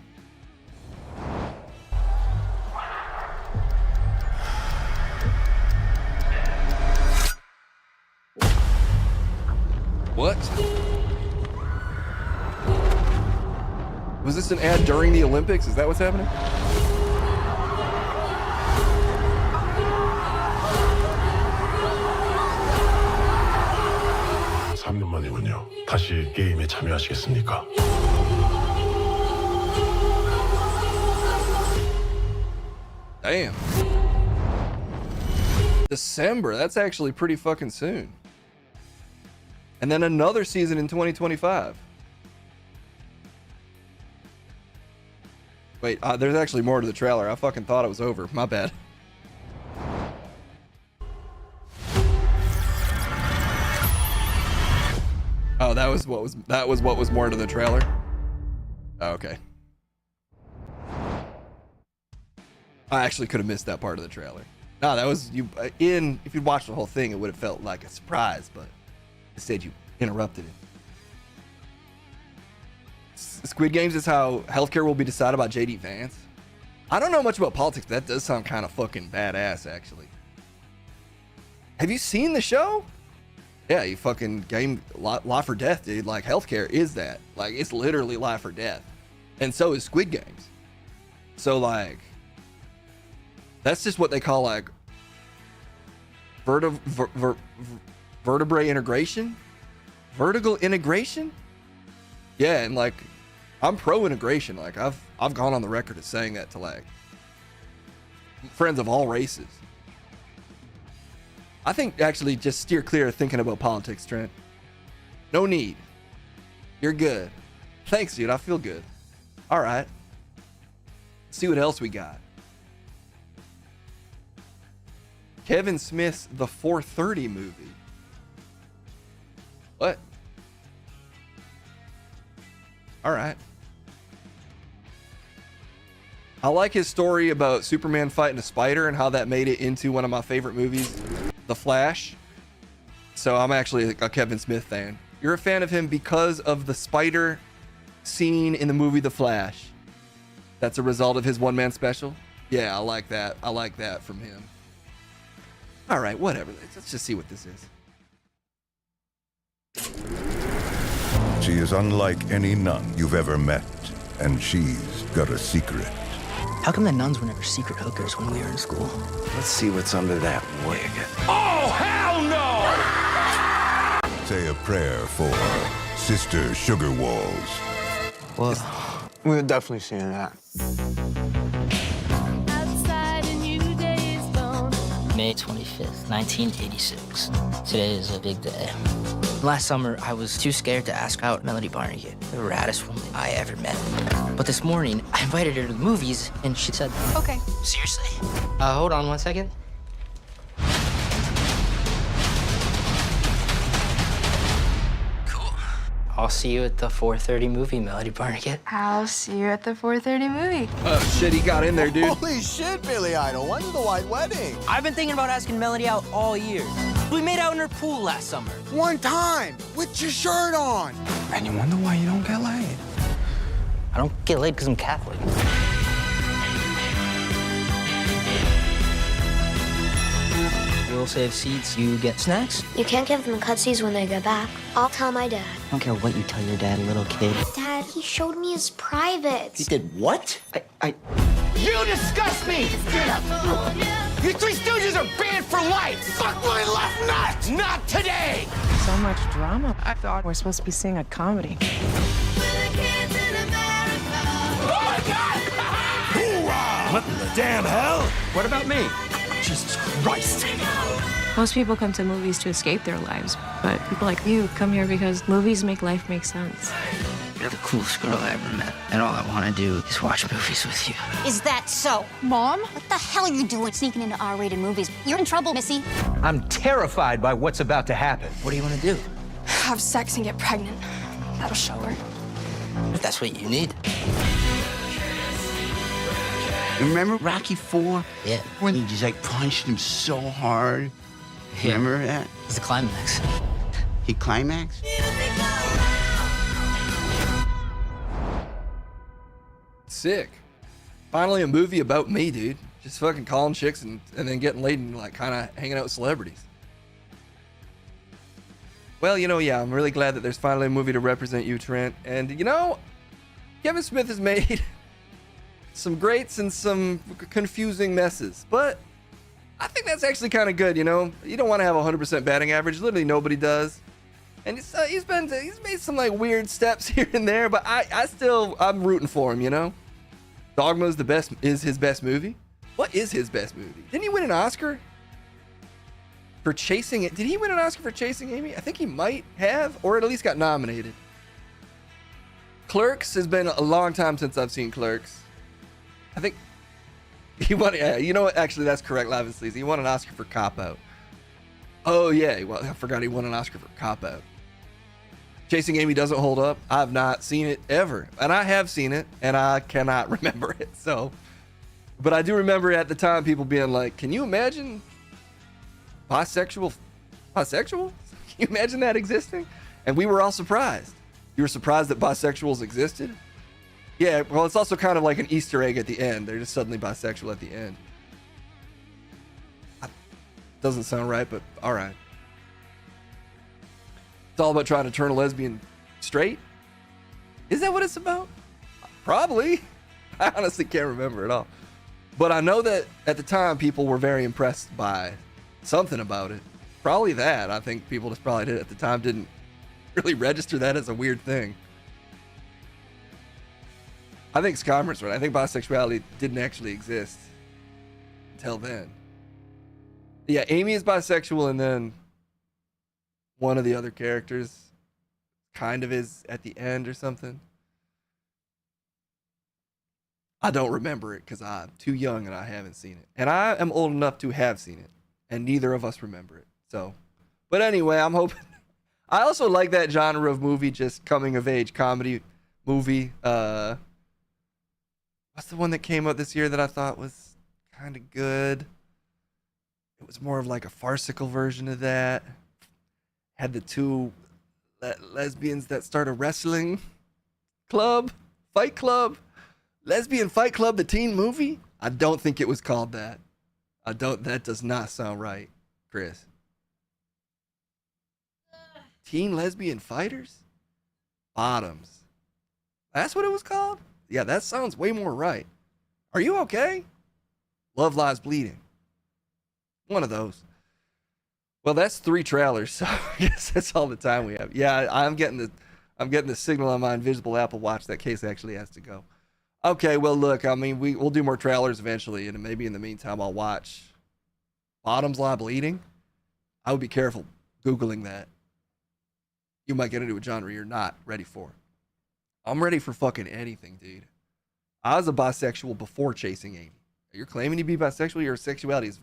What? Was this an ad during the Olympics? Is that what's happening? 다시 게임에 참여하시겠습니까? Damn. December. That's actually pretty fucking soon. And then another season in 2025. Wait, there's actually more to the trailer. I fucking thought it was over. My bad. Oh, that was what was more to the trailer. Oh, okay. I actually could have missed that part of the trailer. No, that was you. If you'd watched the whole thing, it would have felt like a surprise, but instead you interrupted it. Squid Games is how healthcare will be decided by JD Vance. I don't know much about politics, but that does sound kind of fucking badass, actually. Have you seen the show? Yeah, you fucking game life or death, dude. Like, healthcare is that. Like, it's literally life or death. And so is Squid Games. So, like, that's just what they call, like, vertebrae integration? Vertical integration? Yeah, and, like, I'm pro integration. Like, I've gone on the record as saying that to, like, friends of all races. I think actually just steer clear of thinking about politics, Trent. No need. You're good. Thanks, dude. I feel good. All right. Let's see what else we got. Kevin Smith's The 4:30 movie. What? All right. I like his story about Superman fighting a spider and how that made it into one of my favorite movies, The Flash. So I'm actually a Kevin Smith fan. You're a fan of him because of the spider scene in the movie The Flash. That's a result of his one-man special? Yeah, I like that. I like that from him. All right, whatever. Let's just see what this is. She is unlike any nun you've ever met, and she's got a secret. How come the nuns were never secret hookers when we were in school? Let's see what's under that wig. Oh, hell no! Say a prayer for Sister Sugar Walls. Well, we were definitely seeing that. May 25th, 1986. Today is a big day. Last summer, I was too scared to ask out Melody Barnegat, the raddest woman I ever met. But this morning, I invited her to the movies, and she said, okay. Seriously? Hold on one second. Cool. I'll see you at the 4:30 movie, Melody Barnegat. I'll see you at the 4:30 movie. Oh, shit, he got in there, dude. Holy shit, Billy Idol. When's the white wedding? I've been thinking about asking Melody out all year. We made out in her pool last summer. One time, with your shirt on. And you wonder why you don't get laid. I don't get laid because I'm Catholic. We'll save seats. You get snacks? You can't give them cutsies when they get back. I'll tell my dad. I don't care what you tell your dad, little kid. Dad, he showed me his privates. He did what? You disgust me! You Three Stooges are banned for life! Fuck my left nut! Not today! So much drama. I thought we're supposed to be seeing a comedy. Oh my God! Hoorah! What in the damn hell? What about me? Jesus Christ! Most people come to movies to escape their lives, but people like you come here because movies make life make sense. You're the coolest girl I ever met, and all I want to do is watch movies with you. Is that so? Mom? What the hell are you doing sneaking into R-rated movies? You're in trouble, Missy. I'm terrified by what's about to happen. What do you want to do? Have sex and get pregnant. That'll show her. If that's what you need. Remember Rocky IV? Yeah. When he just like punched him so hard. Yeah. Remember that? It's the climax. He climaxed? Sick. Finally a movie about me, dude. Just fucking calling chicks and then getting laid and like kind of hanging out with celebrities. Well, yeah, I'm really glad that there's finally a movie to represent you, Trent. And Kevin Smith has made some greats and some confusing messes, but I think that's actually kind of good. You don't want to have a 100% batting average. Literally nobody does. And he's made some like weird steps here and there, but I'm rooting for him. Dogma is his best movie. What is his best movie? Didn't he win an Oscar for Chasing It? Did he win an Oscar for Chasing Amy? I think he might have, or at least got nominated. Clerks has been a long time since I've seen Clerks. I think he won. You know what? Actually, that's correct. Live and Sleazy. He won an Oscar for Cop Out. Oh yeah. Well, I forgot he won an Oscar for Cop Out. Chasing Amy doesn't hold up. I've not seen it ever, and I have seen it, and I cannot remember it. So, but I do remember at the time people being like, "Can you imagine bisexual? Can you imagine that existing?" And we were all surprised. You were surprised that bisexuals existed? Yeah. Well, it's also kind of like an Easter egg at the end. They're just suddenly bisexual at the end. Doesn't sound right, but all right. It's all about trying to turn a lesbian straight? Is that what it's about? Probably. I honestly can't remember at all. But I know that at the time people were very impressed by something about it. Probably that. I think people just probably did at the time didn't really register that as a weird thing. I think Skymer's right. I think bisexuality didn't actually exist until then. Yeah, Amy is bisexual, and then one of the other characters kind of is at the end or something. I don't remember it because I'm too young and I haven't seen it. And I am old enough to have seen it, and neither of us remember it. So, but anyway, I'm hoping. I also like that genre of movie, just coming of age comedy movie. What's the one that came out this year that I thought was kind of good? It was more of like a farcical version of that. Had the two lesbians that start a wrestling club, fight club. Lesbian Fight Club, the teen movie? I don't think it was called that. That does not sound right, Chris. Teen Lesbian Fighters? Bottoms. That's what it was called? Yeah, that sounds way more right. Are you okay? Love Lies Bleeding. One of those. Well, that's 3 trailers, so I guess that's all the time we have. Yeah, I'm getting the signal on my invisible Apple Watch that Case actually has to go. Okay, well, look, I mean, we'll do more trailers eventually, and maybe in the meantime, I'll watch Bottoms Lie Bleeding. I would be careful Googling that. You might get into a genre you're not ready for. I'm ready for fucking anything, dude. I was a bisexual before chasing Amy. You're claiming to be bisexual? Your sexuality is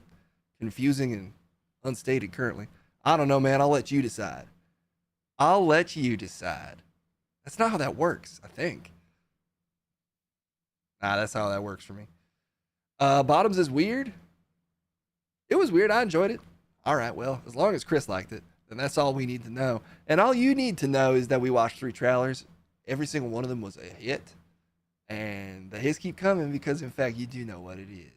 confusing and unstated currently. I don't know, man. I'll let you decide. That's not how that works, I think. Nah, that's how that works for me. Bottoms is weird. It was weird. I enjoyed it. All right, well, as long as Chris liked it, then that's all we need to know. And all you need to know is that we watched 3 trailers. Every single one of them was a hit. And the hits keep coming because, in fact, you do know what it is.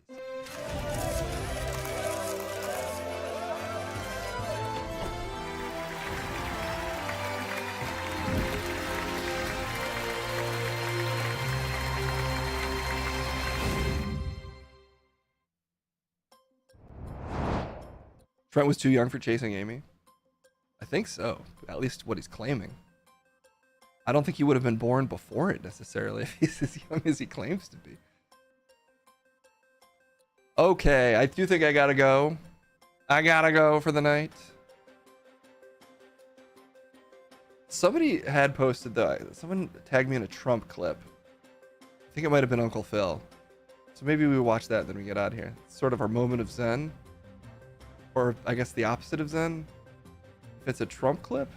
Trent was too young for chasing Amy. I think so. At least what he's claiming. I don't think he would have been born before it necessarily if he's as young as he claims to be. Okay, I do think I gotta go. I gotta go for the night. Somebody had posted though. Someone tagged me in a Trump clip. I think it might have been Uncle Phil. So maybe we watch that, then we get out of here. It's sort of our moment of zen. Or I guess the opposite of zen. If it's a Trump clip.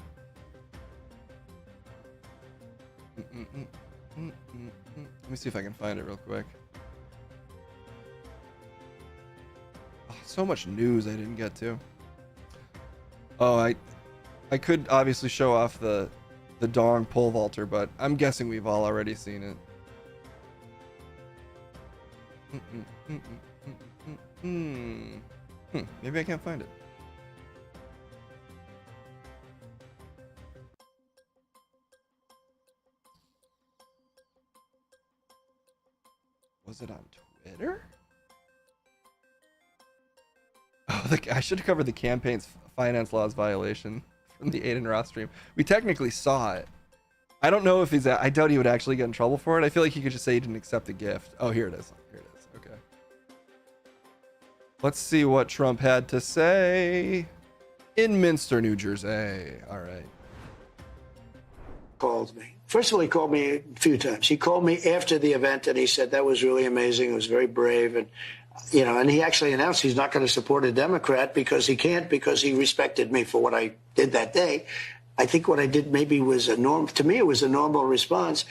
Let me see if I can find it real quick. Oh, so much news I didn't get to. Oh, I could obviously show off the dong pole vaulter, but I'm guessing we've all already seen it. Maybe I can't find it. Was it on Twitter? Oh, I should have covered the campaign's finance laws violation from the Aiden Roth stream. We technically saw it. I don't know if I doubt he would actually get in trouble for it. I feel like he could just say he didn't accept the gift. Oh, here it is. Here it is. Okay. Let's see what Trump had to say in Minster, New Jersey. All right. Called me. First of all, he called me a few times. He called me after the event, and he said that was really amazing. It was very brave, and and he actually announced he's not going to support a Democrat because he can't, because he respected me for what I did that day. I think what I did maybe was to me, it was a normal response.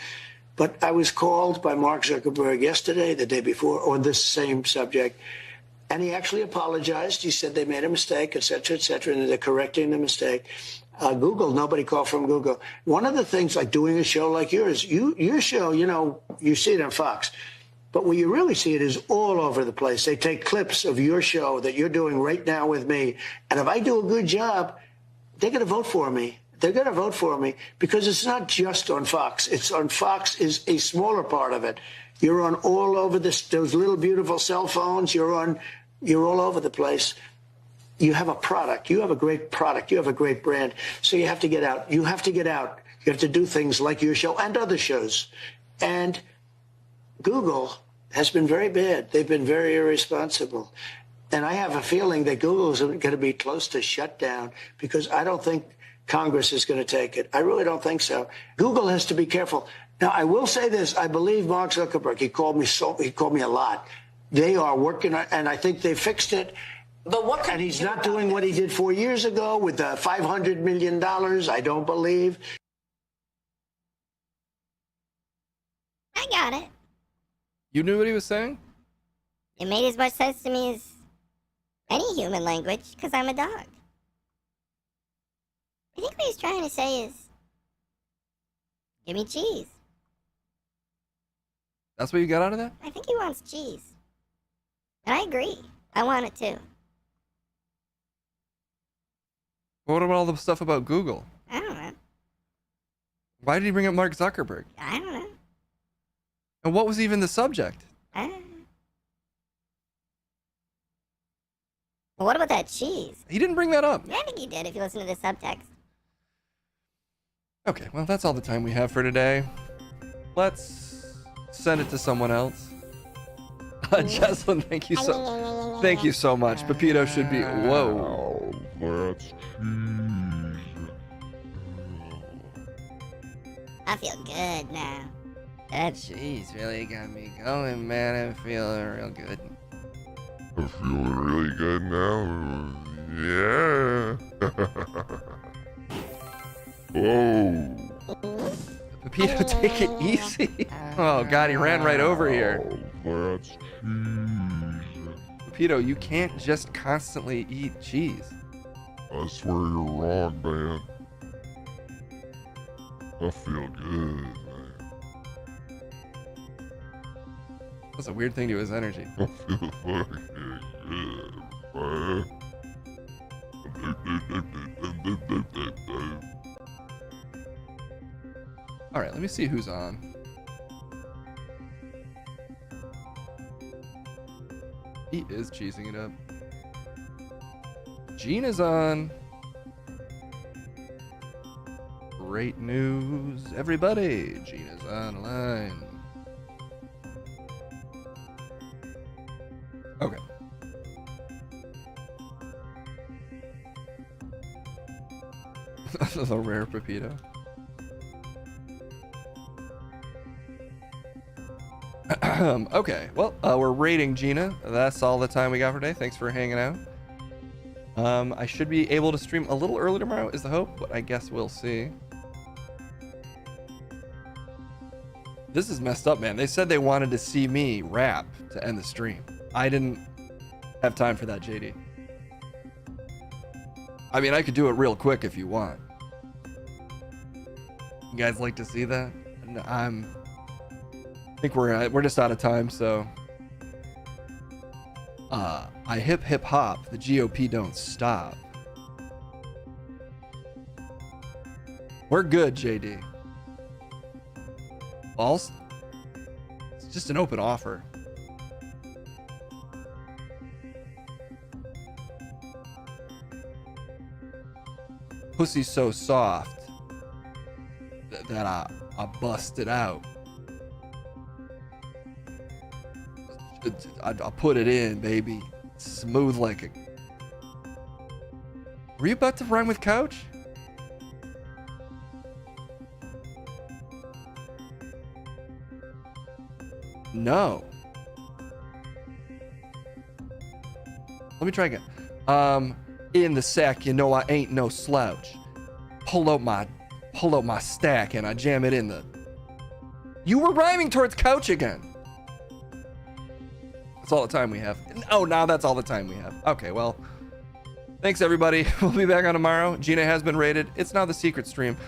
But I was called by Mark Zuckerberg yesterday, the day before, on this same subject. And he actually apologized. He said they made a mistake, et cetera, and they're correcting the mistake. Google, nobody called from Google. One of the things, like doing a show like yours, your show, you see it on Fox. But where you really see it is all over the place. They take clips of your show that you're doing right now with me. And if I do a good job, they're going to vote for me. They're going to vote for me because it's not just on Fox. It's on Fox is a smaller part of it. You're on all over those little beautiful cell phones. You're all over the place. You have a product. You have a great product. You have a great brand. So you have to get out. You have to get out. You have to do things like your show and other shows. And Google has been very bad. They've been very irresponsible. And I have a feeling that Google is going to be close to shutdown because I don't think Congress is going to take it. I really don't think so. Google has to be careful. Now, I will say this. I believe Mark Zuckerberg, he called me a lot. They are working on, and I think they fixed it. But what and he's not doing what he did 4 years ago with the $500 million, I don't believe. I got it. You knew what he was saying? It made as much sense to me as any human language, because I'm a dog. I think what he's trying to say is, give me cheese. That's what you got out of that? I think he wants cheese. And I agree. I want it too. What about all the stuff about Google? I don't know. Why did he bring up Mark Zuckerberg? I don't know. And what was even the subject? I don't know. Well, what about that cheese? He didn't bring that up. I think he did if you listen to the subtext. Okay, well, that's all the time we have for today. Let's send it to someone else. Jesslyn, thank you so much. Pepito should be, whoa. That's cheese. I feel good now. That cheese really got me going, man. I'm feeling real good. I'm feeling really good now. Yeah. Whoa. Pepito, take it easy. Oh, God, he ran right over here. That's cheese. Pepito, you can't just constantly eat cheese. I swear you're wrong, man. I feel good, man. That's a weird thing to his energy. I feel fucking good, man. All right, let me see who's on. He is cheesing it up. Gina's on. Great news, everybody. Gina's online. Okay. The rare Pepito. Okay, well, we're rating Gina. That's all the time we got for today. Thanks for hanging out. I should be able to stream a little early tomorrow is the hope, but I guess we'll see. This is messed up, man. They said they wanted to see me rap to end the stream. I didn't have time for that, JD. I mean, I could do it real quick if you want. You guys like to see that? I think we're just out of time, so I hip hop, the GOP don't stop. We're good, JD. It's just an open offer. Pussy's so soft that I bust it out. I'll put it in, baby. Smooth like a... Were you about to rhyme with couch? No. Let me try again. In the sack, you know I ain't no slouch. Pull out my stack and I jam it in the... You were rhyming towards couch again. That's all the time we have. Oh, now that's all the time we have. Okay, well, thanks everybody. We'll be back on tomorrow. Gina has been rated. It's now the secret stream.